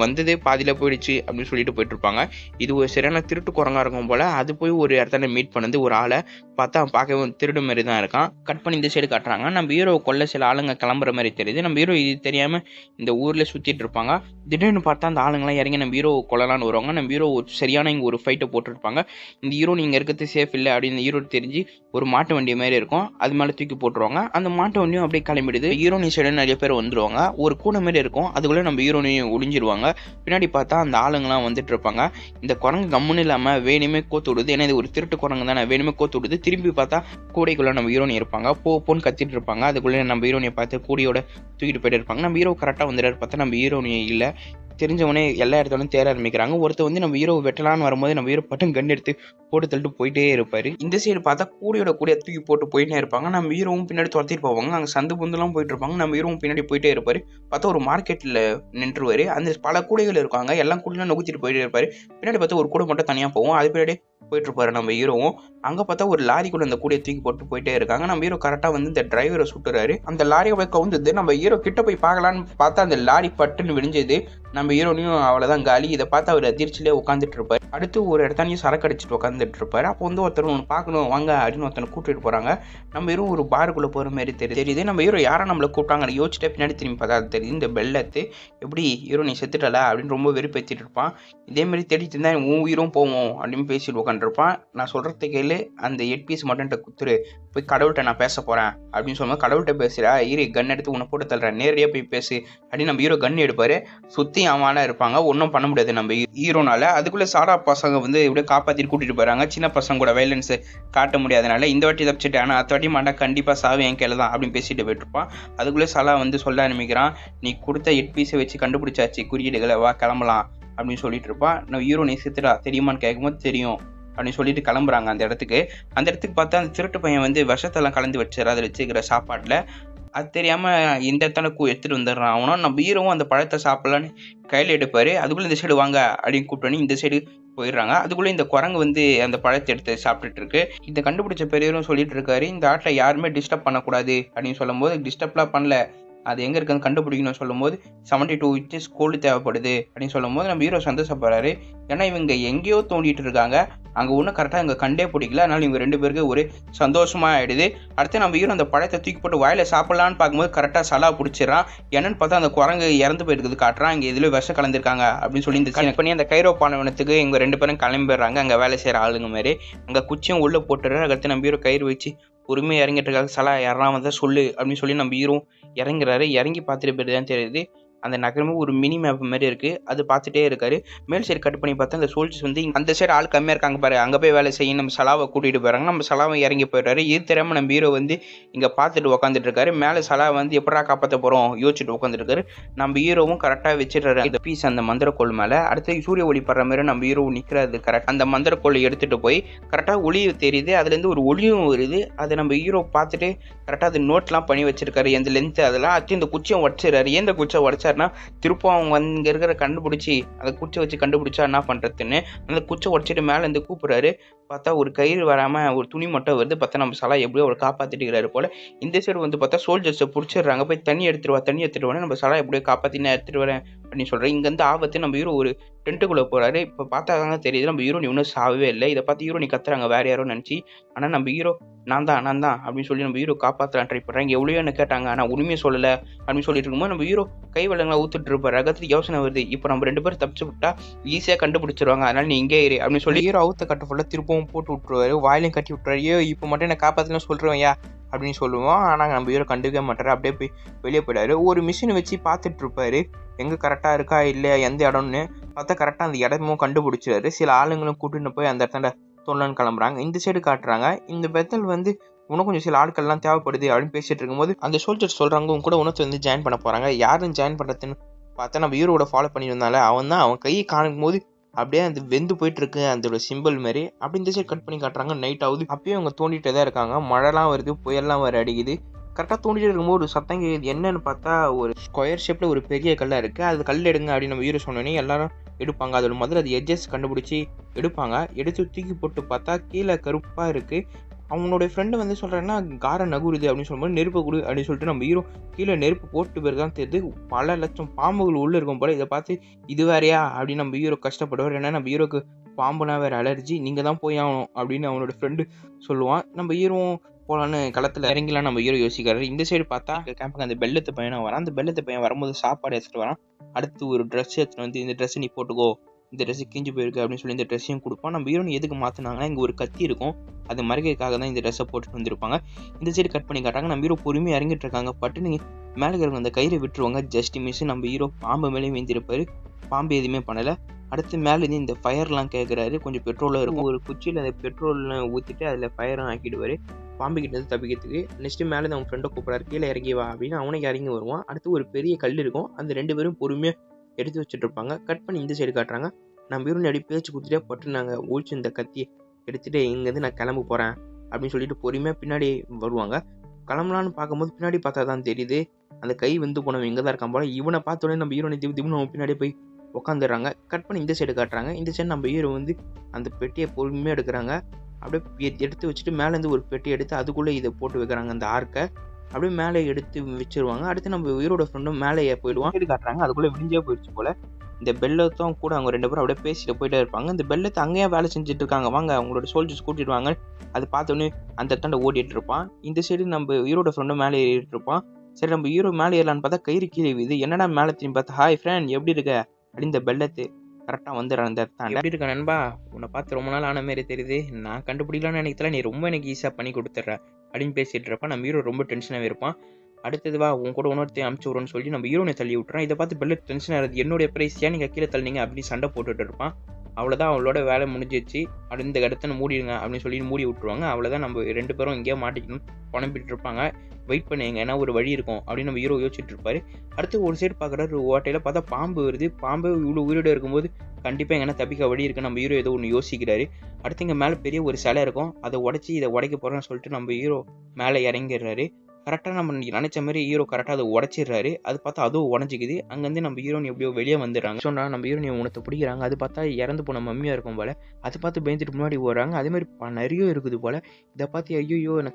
வந்ததே பாதியில் போயிடுச்சு அப்படின்னு சொல்லிட்டு போயிட்டு இருப்பாங்க. இது ஒரு சரியான திருட்டு குரங்கா இருக்கும் போல. அது போய் ஒரு இடத்துல மீட் பண்ணது ஒரு ஆளை பார்த்தா பார்க்கவே திருடு மாதிரி தான் இருக்கான். கட் பண்ணி இந்த சைடு காட்டுறாங்க. நம்ம ஹீரோ கொல்ல சில ஆளுங்க கிளம்புற மாதிரி தெரியுது. நம்ம ஹீரோ இது தெரியாம இந்த ஊர்ல சுத்திட்டு இருப்பாங்க. திடீர்னு பார்த்தா அந்த ஆளுங்கெல்லாம் இறங்கி நம்ம ஹீரோ கொல்லலான்னு வருவாங்க. நம்ம ஹீரோ சரியான இங்கே ஒரு ஃபைட்டை போட்டுருப்பாங்க. இந்த ஹீரோ நீங்க இருக்கிறது சேஃப் இல்லை அப்படின்னு ஹீரோ தெரிஞ்சு ஒரு மாட்டு வண்டி மாதிரி இருக்கும், அது மேலே தூக்கி போட்டுருவாங்க. அந்த மாட்டு வண்டியும் அப்படியே கிளம்பிடுது. ஹீரோனி சைடு நிறைய பேர் வந்துருவாங்க. ஒரு கூடை மாதிரி இருக்கும், அதுக்குள்ளே நம்ம ஹீரோனியும் ஒளிஞ்சிருவாங்க. பின்னாடி பார்த்தா அந்த ஆளுங்கெல்லாம் வந்துட்டு இருப்பாங்க. இந்த குரங்கு கம்முன்னு இல்லாமல் வேணுமே கோத்து விடுது. ஏன்னா இது ஒரு திருட்டு குரங்கு தானே, வேணுமே கோத்து விடுது. திரும்பி பார்த்தா கூடைக்குள்ளே நம்ம ஹீரோனி இருப்பாங்க. போன்னு கத்திட்டு இருப்பாங்க. அதுக்குள்ளே நம்ம ஹீரோனியை பார்த்து கூடையோட தூக்கிட்டு போயிட்டு இருப்பாங்க. நம்ம ஹீரோ கரெக்டாக வந்துடுறாரு. பார்த்தா நம்ம ஹீரோனியை இல்லை. தெரிஞ்சவனே எல்லா இடத்துலையும் தேட ஆரம்பிக்கிறாங்க. ஒருத்தர் வந்து நம்ம ஹீரோ வெட்டலான்னு வரும்போது நம்ம ஹீரோ பட்டன் கன் எடுத்து போட்டு தள்ளிட்டு போயிட்டே இருப்பாரு. இந்த சைடு பார்த்தா கூடையோட தூக்கி போட்டு போயிட்டே இருப்பாங்க. நம்ம ஹீரோவும் பின்னாடி துரத்திட்டு போவாங்க. அங்கே சந்து பொந்துலாம் போயிட்டு இருப்பாங்க. நம்ம ஹீரோவும் பின்னாடி போயிட்டே இருப்பாரு. பார்த்தா ஒரு மார்க்கெட்டில் நின்றுவாரு. அந்த பல கூடைகள் இருக்காங்க, எல்லாம் கூடையெல்லாம் நொகுத்திட்டு போயிட்டே இருப்பாரு. பின்னாடி பார்த்தா ஒரு கூடை மட்டும் தனியாக போவோம், அது பின்னாடி போயிட்டு இருப்பாரு நம்ம ஹீரோவும். அங்கே பார்த்தா ஒரு லாரி கூட அந்த கூடையை தூக்கி போட்டு போயிட்டே இருக்காங்க. நம்ம ஹீரோ கரெக்டாக வந்து இந்த டிரைவரை சுட்டுறாரு. அந்த லாரியை போய் கவுந்தது. நம்ம ஹீரோ கிட்ட போய் பார்க்கலான்னு பார்த்தா அந்த லாரி பட்டுன்னு விடிஞ்சது. நம்ம ஹீரோனையும் அவ்வளோதான் காலி. இதை பார்த்து அவர் அதிர்ச்சியிலே உட்காந்துட்டு இருப்பாரு. அடுத்து ஒரு இடத்தானையும் சரக்கு அடிச்சுட்டு உட்காந்துட்டு இருப்பாரு. அப்போ வந்து ஒருத்தர் ஒன்று பார்க்கணும் வாங்க அப்படின்னு ஒருத்தனை கூட்டிட்டு போறாங்க. நம்ம ஹீரோ ஒரு பாருக்குள்ள போற மாதிரி தெரியுது. நம்ம ஹீரோ யாரை நம்மளை கூப்பிட்டாங்க யோசிச்சுட்டு பின்னாடி திரும்பி பார்த்தா அது தெரியுது. இந்த பெல்லத்து எப்படி ஹீரோ நீ செத்துட்டல அப்படின்னு ரொம்ப வெறுப்பேற்றிட்டு இருப்பான். இதே மாதிரி தேடிட்டு இருந்தா உன் உயிரும் போவோம் அப்படின்னு பேசிட்டு உட்காந்துருப்பான். நான் சொல்றதை கேளு, அந்த 8 பீஸ் மட்டும் குத்துரு, போய் கடவுள்கிட்ட நான் பேச போறேன் அப்படின்னு சொல்லும்போது கடவுள்கிட்ட பேசுறா, ஹீரோ கன் எடுத்து உன்னை போட்டு தள்ளுறேன், நேரடியாக போய் பேசு அப்படின்னு நம்ம ஹீரோ கன் எடுப்பாரு. சுத்தி அவனா இருப்பாங்க, ஒன்றும் பண்ண முடியாது நம்ம ஹீரோனால. அதுக்குள்ள சாடா பசங்க வந்து இப்படியே காப்பாத்திட்டு கூட்டிட்டு போறாங்க. சின்ன பசங்க கூட வைலன்ஸ் காட்ட முடியாதனால இந்த வாட்டி தப்பிச்சுட்டு, ஆனால் அடுத்த வாட்டி மாட்டா கண்டிப்பா சாவு என் கையில தான் அப்படின்னு பேசிட்டு போயிட்டு இருப்பான். அதுக்குள்ளே சலா வந்து சொல்ல ஆரம்பிக்கிறான், நீ கொடுத்த 8 பீஸை வச்சு கண்டுபிடிச்சாச்சு குறியீடுகளை, வா கிளம்பலாம் அப்படின்னு சொல்லிட்டு இருப்பான். நம்ம ஹீரோ நீ செத்துடா தெரியுமான்னு கேட்கும்போது தெரியும் அப்படின்னு சொல்லிட்டு கிளம்புறாங்க அந்த இடத்துக்கு. அந்த இடத்துக்கு பார்த்தா அந்த திருட்டு பையன் வந்து விஷத்தெல்லாம் கலந்து வச்சுரு அதை வச்சுக்கிற சாப்பாட்டில். அது தெரியாமல் இந்த இடத்துல எடுத்துகிட்டு வந்துடுறான். அவனும் நம்ம ஹீரோவும் அந்த பழத்தை சாப்பிட்லான்னு கையில் எடுப்பார். அதுக்குள்ளே இந்த சைடு வாங்க அப்படின்னு கூப்பிட்டு இந்த சைடு போயிடுறாங்க. அதுக்குள்ளே இந்த குரங்கு வந்து அந்த பழத்தை எடுத்து சாப்பிட்டுட்டு இருக்கு. இதை கண்டுபிடிச்ச பெரியவரும் சொல்லிட்டு இருக்காரு, இந்த ஆட்டில் யாருமே டிஸ்டர்ப் பண்ணக்கூடாது அப்படின்னு சொல்லும் போது டிஸ்டர்ப்லாம் பண்ணல, அது எங்கே இருக்குன்னு கண்டுபிடிக்கணும்னு சொல்லும் போது 72 இன்ச்சஸ் கோல்டு தேவைப்படுது அப்படின்னு சொல்லும் போது நம்ம ஹீரோ சந்தோஷப்படுறாரு. ஏன்னா இவங்க எங்கேயோ தோண்டிட்டு இருக்காங்க, அங்கே ஒன்றும் கரெக்டாக இங்கே கண்டே பிடிக்கல, அதனால இவங்க 2 பேருக்கு ஒரு சந்தோஷமா ஆயிடுது. அடுத்து நம்ம ஹீரோ அந்த பழத்தை தூக்கி போட்டு வாயில சாப்பிடலான்னு பார்க்கும்போது கரெக்டாக சலா பிடிச்சிடறான். என்னன்னு பார்த்தா அந்த குரங்கு இறந்து போயிருக்குது காட்டுறான். இங்கே இதில் விஷம் கலந்துருக்காங்க அப்படின்னு சொல்லி இந்த கனெக்ட் பண்ணி அந்த கைரோ பாலைவனத்துக்கு இவங்க 2 பேரும் கிளம்பிடுறாங்க. அங்கே வேலை செய்கிற ஆளுங்க மாதிரி அங்கே குச்சியும் உள்ளே போட்டுடுறாரு. அடுத்து நம்ம ஹீரோ கயிறு வச்சு பொறுமையாக இறங்கிட்டு இருக்காங்க. சலா யாரா வந்தால் சொல்லு அப்படின்னு சொல்லி நம்ம ஹீரோ இறங்குறாரு. இறங்கி பார்த்துட்டு போயிட்டு தான் தெரியுது அந்த நகரமே ஒரு மினி மேப் மாதிரி இருக்கு, அது பார்த்துட்டே இருக்காரு. மேல் சைடு கட் பண்ணி பார்த்தா அந்த சோல்ஜர்ஸ் வந்து அந்த சைடு ஆள் கம்மியாக இருக்காங்க பாரு, அங்கே போய் வேலை செய்ய நம்ம சலாவை கூட்டிகிட்டு போகிறாங்க. நம்ம சலாவை இறங்கி போயிடுறாரு. இது தெரியாமல் நம்ம ஹீரோ வந்து இங்கே பார்த்துட்டு உட்காந்துட்டு இருக்காரு. மேலே சலா வந்து எப்படா காப்பாற்ற போகிறோம் யோசிச்சுட்டு உட்காந்துட்டு இருக்காரு. நம்ம ஹீரோவும் கரெக்டாக வச்சிடுறாரு இந்த பீஸ் அந்த மந்திரக்கோள் மேலே. அடுத்து சூரிய ஒளி படுற மாதிரி நம்ம ஹீரோ நிற்கிறது கரெக்ட். அந்த மந்திரக்கோளை எடுத்துகிட்டு போய் கரெக்டாக ஒளி தெரியுது, அதுலேருந்து ஒரு ஒளியும் வருது. அதை நம்ம ஹீரோ பார்த்துட்டு கரெக்டாக அது நோட்லாம் பண்ணி வச்சிருக்காரு, எந்த லென்த்து அதெல்லாம். அடுத்து இந்த குச்சியை உடச்சிடுறாரு. ஏன் இந்த குச்சியை உடச்சாருன்னா திருப்பம் அவங்க வந்து இங்கே இருக்கிற கண்டுபிடிச்சி அதை குச்சை வச்சு கண்டுபிடிச்சா என்ன பண்ணுறதுன்னு அந்த குச்சை உடச்சிட்டு மேலே இருந்து கூப்பிட்றாரு. பார்த்தா ஒரு கயிறு வராமல் ஒரு துணி மட்டும் வருது. பார்த்தா நம்ம சலா எப்படியோ அவரை காப்பாற்றிட்டுக்கிறாரு போல். இந்த சைடு வந்து பார்த்தா சோல்ஜர்ஸை பிடிச்சிடுறாங்க. போய் தண்ணி எடுத்துட்டு வரேன், நம்ம சலா எப்படியோ காப்பாற்றினு எடுத்துகிட்டு வரேன் அப்படின்னு சொல்கிறேன். இங்கேருந்து ஆபத்து நம்ம ஹீரோ ஒரு டென்ட்டுக்குள்ளே போகிறாரு. இப்போ பார்த்தா தாங்க தெரியுது நம்ம ஹீரோ இன்னும் சாவே இல்லை. இதை பார்த்து ஹீரோ கத்துறாங்க வேறு யாரோ நினச்சி. ஆனால் நம்ம ஹீரோ நான் தான் அப்படின்னு சொல்லி நம்ம ஹீரோ காப்பாற்றலாம் ட்ரை பண்ணுறாங்க. எவ்வளோ என்ன கேட்டாங்க ஆனால் உண்மையை சொல்லலை அப்படின்னு சொல்லிட்டு இருக்கும்போது நம்ம ஹீரோ கை வளங்களை ஊத்துட்டு இருப்பாரு. அகத்துக்கு யோசனை வருது, இப்போ நம்ம 2 பேரும் தப்பிச்சு விட்டா ஈஸியாக கண்டுபிடிச்சிருவாங்க, அதனால நீ இங்கே இரு அப்படின்னு சொல்லி ஹீரோ அவுத்த கட்ட ஃபுல்லாக திருப்பவும் போட்டு விட்டுருவாரு. வாயிலையும் கட்டி விட்டுறாரு. ஐயோ இப்போ மட்டும் என்ன காப்பாற்றலாம் சொல்கிறேன்யா அப்படின்னு சொல்லுவோம். ஆனால் நம்ம ஹீரோ கண்டுக்கவே மாட்டாரு, அப்படியே போய் வெளியே போயிடாரு. ஒரு மிஷினை வச்சு பார்த்துட்டு இருப்பாரு எங்கே கரெக்டாக இருக்கா இல்லை எந்த இடம்னு. பார்த்தா கரெக்டாக அந்த இடமும் கண்டுபிடிச்சிடாரு. சில ஆளுங்களும் கூட்டிட்டு போய் அந்த இடத்துல தோண்டலான்னு கிளம்புறாங்க. இந்த சைடு காட்டுறாங்க இந்த பெத்தல் வந்து இன்னும் கொஞ்சம் சில ஆட்கள்லாம் தேவைப்படுது அப்படின்னு பேசிட்டு இருக்கும்போது அந்த சோல்ஜர்ஸ் சொல்கிறாங்க உங்க கூட உணர்த்து வந்து ஜாயின் பண்ண போகிறாங்க. யாரும் ஜாயின் பண்ணுறதுன்னு பார்த்தா நம்ம ஹீரோட ஃபாலோ பண்ணியிருந்தால அவன் தான். அவன் கையை காணும் போது அப்படியே அந்த வெந்து போயிட்டு இருக்கு அதோட சிம்பிள் மாதிரி. அப்படி இந்த சைடு கட் பண்ணி காட்டுறாங்க. நைட் ஆகுது, அப்பயும் அவங்க தோண்டிகிட்டே தான் இருக்காங்க. மழைலாம் வருது, புயல்லாம் வர அடிக்குது. கரெக்டாக தோண்டிட்டு இருக்கும்போது ஒரு சத்தம் கேட்குது. என்னன்னு பார்த்தா ஒரு ஸ்கொயர் ஷேப்பில் ஒரு பெரிய கல்லாக இருக்குது. அது கல் எடுங்க அப்படின்னு நம்ம ஹீரோ சொன்னோன்னே எல்லாரும் எடுப்பாங்க. அதோட முதல்ல அது எட்ஜஸ் கண்டுபிடிச்சி எடுப்பாங்க. எடுத்து தூக்கி போட்டு பார்த்தா கீழே கருப்பாக இருக்குது. அவனோட ஃப்ரெண்டு வந்து சொல்கிறேன்னா காரை நகுருது அப்படின்னு சொல்லும்போது நெருப்பு கொடு அப்படின்னு சொல்லிட்டு நம்ம ஹீரோ கீழே நெருப்பு போட்டு பேர் தான் தெரியுது பல லட்சம் பாம்புகள் உள்ளே இருக்கும் போல. இதை பார்த்து இது வேறையா அப்படின்னு நம்ம ஹீரோ கஷ்டப்படுவார். ஏன்னா நம்ம ஹீரோக்கு பாம்புனா வேறு அலர்ஜி, நீங்கள் தான் போய் ஆகணும் அப்படின்னு அவனோட ஃப்ரெண்டு சொல்லுவான். நம்ம ஹீரோவும் போகலான்னு களத்தில் இறங்கலாம் நம்ம ஹீரோ யோசிக்கிறாரு. இந்த சைடு பார்த்தா கேம்புக்கு அந்த பெல்லத்து பையனை வரான். அந்த பெல்லத்து பையன் வரும்போது சாப்பாடு எடுத்துகிட்டு வரான். அடுத்து ஒரு ட்ரெஸ் எடுத்துகிட்டு வந்து இந்த ட்ரெஸ் நீ போட்டுக்கோ இந்த ட்ரெஸ் கிழிஞ்சு போயிருக்கு அப்படின்னு சொல்லி இந்த ட்ரெஸ்ஸையும் கொடுப்பான். நம்ம ஹீரோயின் எதுக்கு மாற்றினாங்கன்னா இங்கே ஒரு கத்தி இருக்கும், அது மறைக்கிறதுக்காக தான் இந்த ட்ரெஸ்ஸை போட்டுட்டு வந்திருப்பாங்க. இந்த சைடு கட் பண்ணி காட்டுறாங்க. நம்ம ஹீரோ பொறுமையாக இறங்கிட்டு இருக்காங்க. பட்டுன்னு மேலே இருக்கிறவங்க அந்த கயிறை விட்டுருவாங்க. ஜஸ்ட் மிஸ் நம்ம ஹீரோ பாம்பு மேலே வீந்திருப்பாரு. பாம்பு எதுவுமே பண்ணலை. அடுத்து மேலேருந்து இந்த ஃபயர்லாம் கேட்குறாரு. கொஞ்சம் பெட்ரோலாக இருக்கும். ஒரு குச்சியில் அந்த பெட்ரோல்லாம் ஊற்றிட்டு அதில் ஃபயரும் ஆக்கிடுவார் பாம்பு கிட்ட இருந்து தப்பிக்கிறதுக்கு. நெக்ஸ்ட்டு மேலே அவங்க ஃப்ரெண்டை கூப்பிட்றாரு, கீழே இறங்கி வா அப்படின்னு. அவனுக்கு இறங்கி வருவான். அடுத்து ஒரு பெரிய கல் இருக்கும், அந்த 2 பேரும் பொறுமையாக எடுத்து வச்சுட்டு இருப்பாங்க. கட் பண்ணி இந்த சைடு காட்டுறாங்க. நம்ம ஹீரோயின் அடி பேச்சு கொடுத்துட்டே பட்டு நாங்கள் ஒழிச்சு இந்த கத்தியை எடுத்துகிட்டு இங்கேருந்து நான் கிளம்ப போகிறேன் அப்படின்னு சொல்லிட்டு பொறுமையாக பின்னாடி வருவாங்க. கிளம்பலான்னு பார்க்கும்போது பின்னாடி பார்த்தா தான் தெரியுது அந்த கை வந்து போனவன் இங்கே தான் இருக்கான் போல. இவனை பார்த்தோன்னே நம்ம ஹீரோனை திடீர்னு நம்ம பின்னாடி போய் உட்காந்துடுறாங்க. கட் பண்ணி இந்த சைடு காட்டுறாங்க. இந்த சைடு நம்ம ஹீரோ வந்து அந்த பெட்டியை பொறுமையாக எடுக்கிறாங்க. அப்படியே எடுத்து வச்சுட்டு மேலேருந்து ஒரு பெட்டி எடுத்து அதுக்குள்ளே இதை போட்டு வைக்கிறாங்க. அந்த ஆர்க்கை அப்படியே மேலே எடுத்து வச்சிருவாங்க. அடுத்து நம்ம ஹீரோட ஃப்ரெண்டும் மேலே போயிடுவான். சைடு காட்டுறாங்க. அதுக்குள்ளே விடிஞ்சே போயிடுச்சு போல. இந்த பெல்லத்தும் கூட அவங்க 2 பேரும் அப்படியே பேசிட்டு போயிட்டே இருப்பாங்க. இந்த பெல்லத்தை அங்கேயே வேலை செஞ்சுட்டு இருக்காங்க. வாங்க அவங்களோட சோல்ஜர்ஸ் கூட்டிட்டு வாங்க. அது பார்த்தோன்னே அந்த இடத்தாண்ட ஓடிட்டு இருப்பான். இந்த சைடு நம்ம ஹீரோட ஃப்ரெண்டும் மேலே ஏறிட்டு இருப்பான். சரி நம்ம ஹீரோ மேலே ஏறலான்னு பார்த்தா கயிறு கீழே விது. என்னடா மேலே திரும்பி பார்த்தா, ஹாய் ஃப்ரெண்ட் எப்படி இருக்க அப்படின்னு இந்த பெல்லத்து கரெக்டாக வந்துடுறேன். அந்த இடத்தான் எப்படி இருக்க நண்பா, உன்னை பார்த்து ரொம்ப நாள் ஆன மாரி தெரியுது, நான் கண்டுபிடிக்கலான்னு நினைக்கல, நீ ரொம்ப எனக்கு ஈஸியாக பண்ணி கொடுத்துட்ற அப்படின்னு பேசிட்டு இருப்பான். நம்ம ஹீரோ ரொம்ப டென்ஷனாகவே இருப்பான். அடுத்தது வா உன் கூட இன்னொருத்தையும் அமுச்சு விட்றோன்னு சொல்லி நம்ம ஹீரோனை தள்ளி விட்டுறான். இதை பார்த்து பெல்லட் டென்ஷன் ஆகுது. என்னுடைய ப்ரைஸியாக நீங்கள் கீழே தள்ளினீங்க அப்படின்னு சண்டை போட்டுட்டு இருப்பான். அவ்வளோதான் அவளோட வேலை முடிஞ்சிச்சு, அப்படி இந்த இடத்த மூடிடுங்க அப்படின்னு சொல்லி மூடி விட்டுருவாங்க. அவ்வளோதான் நம்ம 2 பேரும் எங்கேயோ மாட்டிக்கணும் புலம்பிட்டு இருப்பாங்க. வெயிட் பண்ணுங்க, ஏன்னா ஒரு வழி இருக்கும் அப்படின்னு நம்ம ஹீரோ யோசிச்சுட்டு இருப்பாரு. அடுத்து ஒரு சைடு பார்க்குறாரு, ஓட்டையில் பார்த்தா பாம்பு வருது. பாம்பு இவ்வளோ உயிரோடு இருக்கும்போது கண்டிப்பாக எங்கன்னா தப்பிக்க வழி இருக்குது. நம்ம ஹீரோ ஏதோ ஒன்று யோசிக்கிறாரு. அடுத்து இங்கே மேலே பெரிய ஒரு சிலை இருக்கும், அதை உடச்சி இதை உடைக்க போகிறோன்னு சொல்லிட்டு நம்ம ஹீரோ மேலே இறங்கிடுறாரு. கரெக்டாக நம்ம நினச்ச மாதிரி ஹீரோ கரெக்டாக அதை உடச்சிடுறாரு. அது பார்த்தா அதுவும் உடஞ்சிக்குது. அங்கேருந்து நம்ம ஹீரோன் எப்படியோ வெளியே வந்துடுறாங்க. சொன்னால் நம்ம ஹீரோன் உனத்தை பிடிக்கிறாங்க. அது பார்த்தா இறந்து போன மம்மியாக இருக்கும் போல். அதை பார்த்து பயந்துட்டு முன்னாடி ஓடுறாங்க. அதேமாதிரி நிறைய இருக்குது போல். இதை பார்த்து ஐயோ என்னை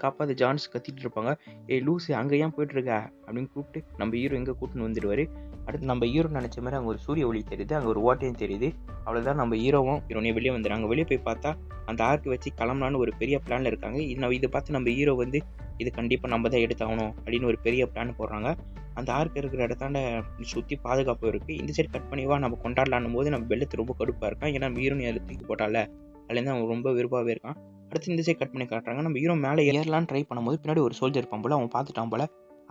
காப்பாது ஜான்ஸ் கத்திட்டு இருப்பாங்க. ஏய் லூஸு அங்கே ஏன் போயிட்டுருக்க அப்படின்னு கூப்பிட்டு நம்ம ஹீரோ எங்கே கூப்பிட்டுன்னு வந்துடுவார். அடுத்து நம்ம ஹீரோ நினச்ச மாதிரி அங்கே ஒரு சூரிய ஒளி தெரியுது, அங்கே ஒரு ஓட்டையும் தெரியுது. அவ்வளோதான் நம்ம ஹீரோவும் ஹீரோனையும் வெளியே வந்துடுறாங்க. வெளியே போய் பார்த்தா அந்த ஆர்க்கு வச்சு கிளம்பலான்னு ஒரு பெரிய பிளானில் இருக்காங்க. இதை பார்த்து நம்ம ஹீரோ வந்து இது கண்டிப்பாக நம்ம தான் எடுத்தாகணும் அப்படின்னு ஒரு பெரிய பிளான் போடுறாங்க. அந்த ஆர்க்கு இருக்கிற இடத்தாண்ட சுற்றி பாதுகாப்பு இருக்குது. இந்த சைடு கட் பண்ணிவா நம்ம கொண்டாடலான்னும் போது நம்ம வெள்ளத்து ரொம்ப கடுப்பாக இருக்கான். ஏன்னா நம்ம ஹீரோனி அதில் தூக்கி போட்டால அதுலேருந்து அவன் ரொம்ப விருப்பாகவே இருக்கான். அடுத்து இந்த சைடு கட் பண்ணி காட்டுறாங்க. நம்ம ஹீரோ மேலே ஏறலான்னு ட்ரை பண்ணும்போது பின்னாடி ஒரு சோல்ஜர் இருப்பான் போல், அவன் பார்த்துட்டான் போல்.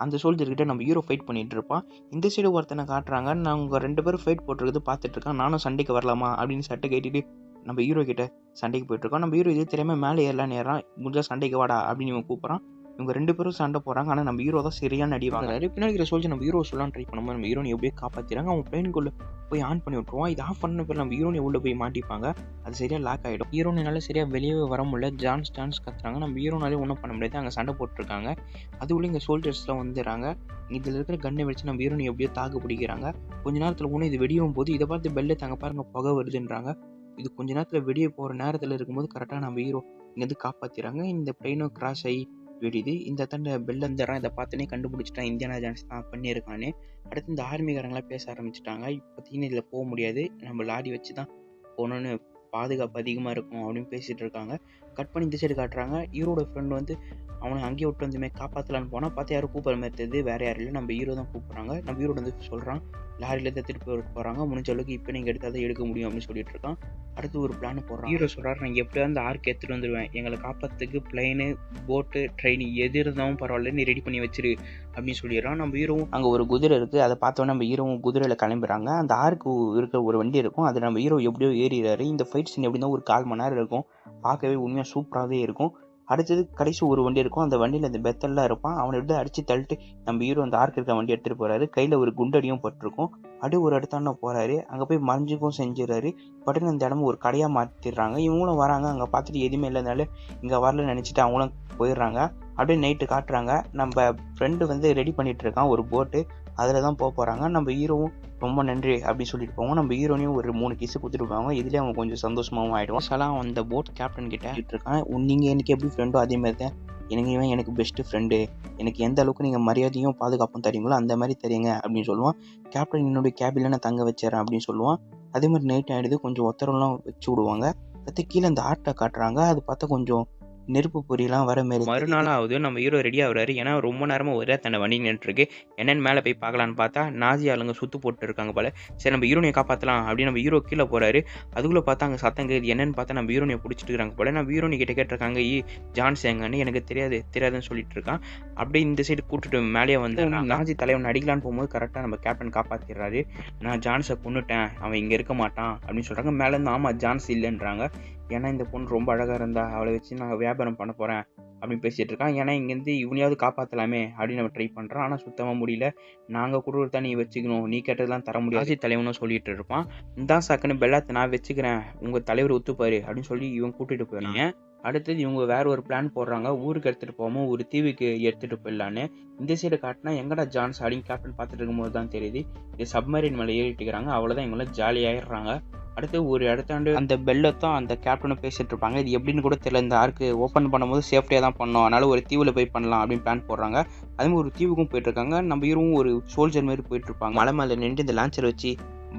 அந்த சோல்ஜர்கிட்ட நம்ம ஹீரோ ஃபைட் பண்ணிட்டு இருப்பான். இந்த சைடு ஒருத்தனை காட்டுறாங்க. நாங்கள் 2 பேரும் ஃபைட் போட்டுருக்குது பார்த்துட்டு இருக்கான். நானும் சண்டைக்கு வரலாமா அப்படின்னு சட்டை கேட்டுட்டு நம்ம ஹீரோ கிட்ட சண்டைக்கு போயிட்டு இருக்கோம். நம்ம ஹீரோ இது தெரியாமல் மேலே ஏறலான்னு ஏறான். முடிஞ்சா சண்டைக்கு வாடா அப்படின்னு இவன் கூப்பிட்றான். இவங்க 2 பேரும் சண்டை போகிறாங்க. ஆனால் நம்ம ஹீரோ தான் சரியான அடி வாங்குறாரு. பின்னாடி இருக்கிற சோல்ஜர் நம்ம ஹீரோ சொல்லலாம் ட்ரை பண்ணும்போது நம்ம ஹீரோனை எப்படியே காப்பாற்றிறாங்க. அவங்க பிளைனுக்குள்ளே போய் ஆன் பண்ணி விட்டுருவான். இது ஆஃப் பண்ண பேர் நம்ம ஹீரோனை உள்ளே போய் மாட்டிப்பாங்க. அது சரியாக லாக் ஆகிடும். ஹீரோனால சரியாக வெளியே வர முடியல. ஜான்ஸ் கத்துறாங்க. நம்ம ஹீரோனாலே ஒன்றும் பண்ண முடியாது. அங்கே சண்டை போட்டுருக்காங்க. அதுக்குள்ளே இங்கே சோல்ஜர்ஸ்லாம் வந்துடுறாங்க. இதில் இருக்கிற கண்ணை வச்சு நம்ம ஹீரோனை எப்படியோ தாக்கு பிடிக்கிறாங்க. கொஞ்ச நேரத்தில் ஒன்று இது வெடியும் போது இதை பார்த்து பெல்ல தாங்க பாருங்க புகை வருதுன்றாங்க. இது கொஞ்ச நேரத்தில் வெடிய போகிற நேரத்தில் இருக்கும்போது கரெக்டாக நம்ம ஹீரோ இங்கேருந்து காப்பாற்றிறாங்க. இந்த பிளைனும் கிராஷ் ஆகி வெடிது. இந்த தண்டை பெல் வந்துடுறான். இதை பார்த்தோன்னே கண்டுபிடிச்சிட்டான் இந்தியானா ஜான்ஸ் தான் பண்ணியிருக்கானே. அடுத்து இந்த ஆர்மிக்காரங்களாம் பேச ஆரம்பிச்சிட்டாங்க. இப்போதைக்கு இதில் போக முடியாது, நம்ம லாரி வச்சு தான் போகணுன்னு, பாதுகாப்பு அதிகமாக இருக்கும் அப்படின்னு பேசிகிட்டு இருக்காங்க. கட் பண்ணி இந்த சைடு காட்டுறாங்க. ஹீரோட ஃப்ரெண்ட் வந்து அவனை அங்கேயே விட்டு வந்து காப்பாற்றலான்னு போனால் பார்த்து யாரும் கூப்பிட்ற மாதிரி தெரியுது. வேறு யாரும் இல்லை, நம்ம ஹீரோ தான் கூப்பிட்றாங்க. நம்ம ஹீரோட வந்து சொல்கிறான் லாரியிலேருந்து எடுத்துகிட்டு போகிறாங்க. முடிஞ்ச அளவுக்கு இப்போ நீங்கள் எடுத்தால் எடுக்க முடியும் அப்படின்னு சொல்லிட்டு இருக்கான். அடுத்து ஒரு பிளான் போடுறான். ஹீரோ சொல்கிறார், நான் எப்படியா அந்த ஆர்க்கு எடுத்துகிட்டு வந்துடுவேன், எங்களை காப்பாற்றுறதுக்கு பிளைனு போட்டு ட்ரெயின் எது இருந்தாலும் பரவாயில்ல நீ ரெடி பண்ணி வச்சிரு அப்படின்னு சொல்லிடுறான். நம்ம ஹீரோவும் அங்கே ஒரு குதிரை இருக்குது, அதை பார்த்தோன்னே நம்ம ஹீரோவும் குதிரையில் கிளம்புறாங்க. அந்த ஆர்க்கு இருக்கிற ஒரு வண்டி இருக்கும், அதில் நம்ம ஹீரோ எப்படியோ ஏறிடுறாரு. இந்த ஃபைட் சீன் எப்படின்னா ஒரு 1/4 மணி நேரம் இருக்கும். பார்க்கவே உண்மையாக சூப்பராகவே இருக்கும். அடுத்தது கடைசி ஒரு வண்டி இருக்கும், அந்த வண்டியில் அந்த பெத்தல்லாம் இருப்பான். அவனை எடுத்து அடித்து தள்ளிட்டு நம்ம ஹீரோ அந்த ஆர்க்கு இருக்க வண்டி எடுத்துகிட்டு போகிறாரு. கையில் ஒரு குண்டடியும் பட்டிருக்கும். அப்படியே ஒரு இடத்தாண்ட போகிறாரு. அங்கே போய் மறைஞ்சுக்கும் செஞ்சிடறாரு. பட்டுன்னு அந்த இடமும் ஒரு கடையாக மாற்றிடுறாங்க. இவங்களும் வராங்க. அங்கே பார்த்துட்டு எதுவுமே இல்லைனால இங்கே வரலன்னு நினச்சிட்டு அவங்களும் போயிடுறாங்க. அப்படியே நைட்டு காட்டுறாங்க. நம்ம ஃப்ரெண்டு வந்து ரெடி பண்ணிகிட்டு இருக்கான் ஒரு போட்டு, அதில் தான் போகிறாங்க. நம்ம ஹீரோவும் ரொம்ப நன்றி அப்படின்னு சொல்லிட்டு போவோம். நம்ம ஹீரோனையும் ஒரு 3 கிஸ் கொடுத்துட்டு போவாங்க. இதுலேயே அவங்க கொஞ்சம் சந்தோஷமாகவும் ஆகிடும். சலாம் அந்த போட் கேப்டன் கிட்ட இருக்கான், நீங்கள் எனக்கு எப்படி ஃப்ரெண்டோ அதே மாதிரி தான் எனக்கு பெஸ்ட்டு ஃப்ரெண்டு, எனக்கு எந்த அளவுக்கு நீங்கள் மரியாதையும் பாதுகாப்பும் தரீங்களோ அந்த மாதிரி தரீங்க அப்படின்னு சொல்லுவான். கேப்டன் என்னுடைய கேபினில் நான் தங்க வச்சிடறேன் அப்படின்னு சொல்லுவான். அதே மாதிரி நைட் ஆகிடுது, கொஞ்சம் ஒத்தரெல்லாம் வச்சு விடுவாங்க. அடுத்து கீழே அந்த ஆட்டை காட்டுறாங்க. அது பார்த்தா கொஞ்சம் நெருப்பு பொறியெல்லாம் வர மாரி மறுநாளாவது நம்ம ஹீரோ ரெடி ஆகுறாரு. ஏன்னா ரொம்ப நேரமா ஒரே தன்னை வண்டி நின்றுருக்கு. என்னன்னு மேலே போய் பார்க்கலான்னு பார்த்தா நாசி ஆளுங்க சுத்து போட்டு இருக்காங்க போல. சரி நம்ம ஹீரோனியை காப்பாற்றலாம் அப்படின்னு நம்ம ஹீரோ கீழே போறாரு. அதுக்குள்ளே பார்த்தா அங்கே சத்தம் கேட்குது. என்னன்னு பார்த்தா நம்ம ஹீரோனியை பிடிச்சிட்டு இருக்காங்க போல. நம்ம ஹீரோனி கிட்ட கேட்டிருக்காங்க ஜான்ஸ் எங்கன்னு. எனக்கு தெரியாதுன்னு சொல்லிட்டு இருக்கான். அப்படியே இந்த சைடு கூட்டுட்டு மேலேயே வந்து நாசி தலைவன் அடிக்கலான்னு போகும்போது கரெக்டாக நம்ம கேப்டன் காப்பாற்றிடுறாரு. நான் ஜான்ஸை கொன்னுட்டேன், அவன் இங்கே இருக்க மாட்டான் அப்படின்னு சொல்கிறாங்க. மேலேருந்து ஆமாம் ஜான்ஸ் இல்லைன்றாங்க. ஏன்னா இந்த பொண்ணு ரொம்ப அழகாக இருந்தா அவளை வச்சு நான் வியாபாரம் பண்ண போகிறேன் அப்படின்னு பேசிகிட்டு இருக்கான். ஏன்னா இங்கேருந்து இவனையாவது காப்பாற்றலாமே அப்படின்னு நம்ம ட்ரை பண்ணுறான். ஆனால் சுத்தமாக முடியல. நாங்கள் கொடுக்குறத நீ வச்சுக்கணும், நீ கேட்டதெல்லாம் தர முடியாது தலைவனும் சொல்லிட்டு இருப்பான். இந்த சாக்குன்னு பெல்லாத்தை நான் வச்சுக்கிறேன், உங்கள் தலைவர் ஒத்துப்பாரு அப்படின்னு சொல்லி இவன் கூட்டிகிட்டு போயிடுறாங்க. அடுத்தது இவங்க வேற ஒரு பிளான் போடுறாங்க. ஊருக்கு எடுத்துகிட்டு போகாமல் ஒரு தீவுக்கு எடுத்துகிட்டு போயிடலான்னு. இந்த சைடு காட்டினா எங்கடா ஜான்ஸ் அப்படின்னு கேப்டன் பார்த்துட்டு இருக்கும்போது தான் தெரியுது இந்த சப்மரீன் மேலே ஏறிட்டு இருக்கிறாங்க. அவ்வளோதான் இவங்களாம் ஜாலியாகிடுறாங்க. அடுத்து ஒரு இடத்தாண்டு அந்த பெல்லத்தும் அந்த கேப்டனும் பேசிட்டு இருப்பாங்க. இது எப்படின்னு கூட தெரியல. இந்த ஆர்க்கு ஓப்பன் பண்ணும்போது சேஃப்டியாக தான் பண்ணோம், அதனால ஒரு தீவில் போய் பண்ணலாம் அப்படின்னு பிளான் போடுறாங்க. அதுமாதிரி ஒரு தீவுக்கும் போயிட்டு இருக்காங்க. நம்ம ஹீரோவும் ஒரு சோல்ஜர் மாதிரி போயிட்டு இருப்பாங்க. மலை மேலே நின்று இந்த லான்ச்சர் வச்சு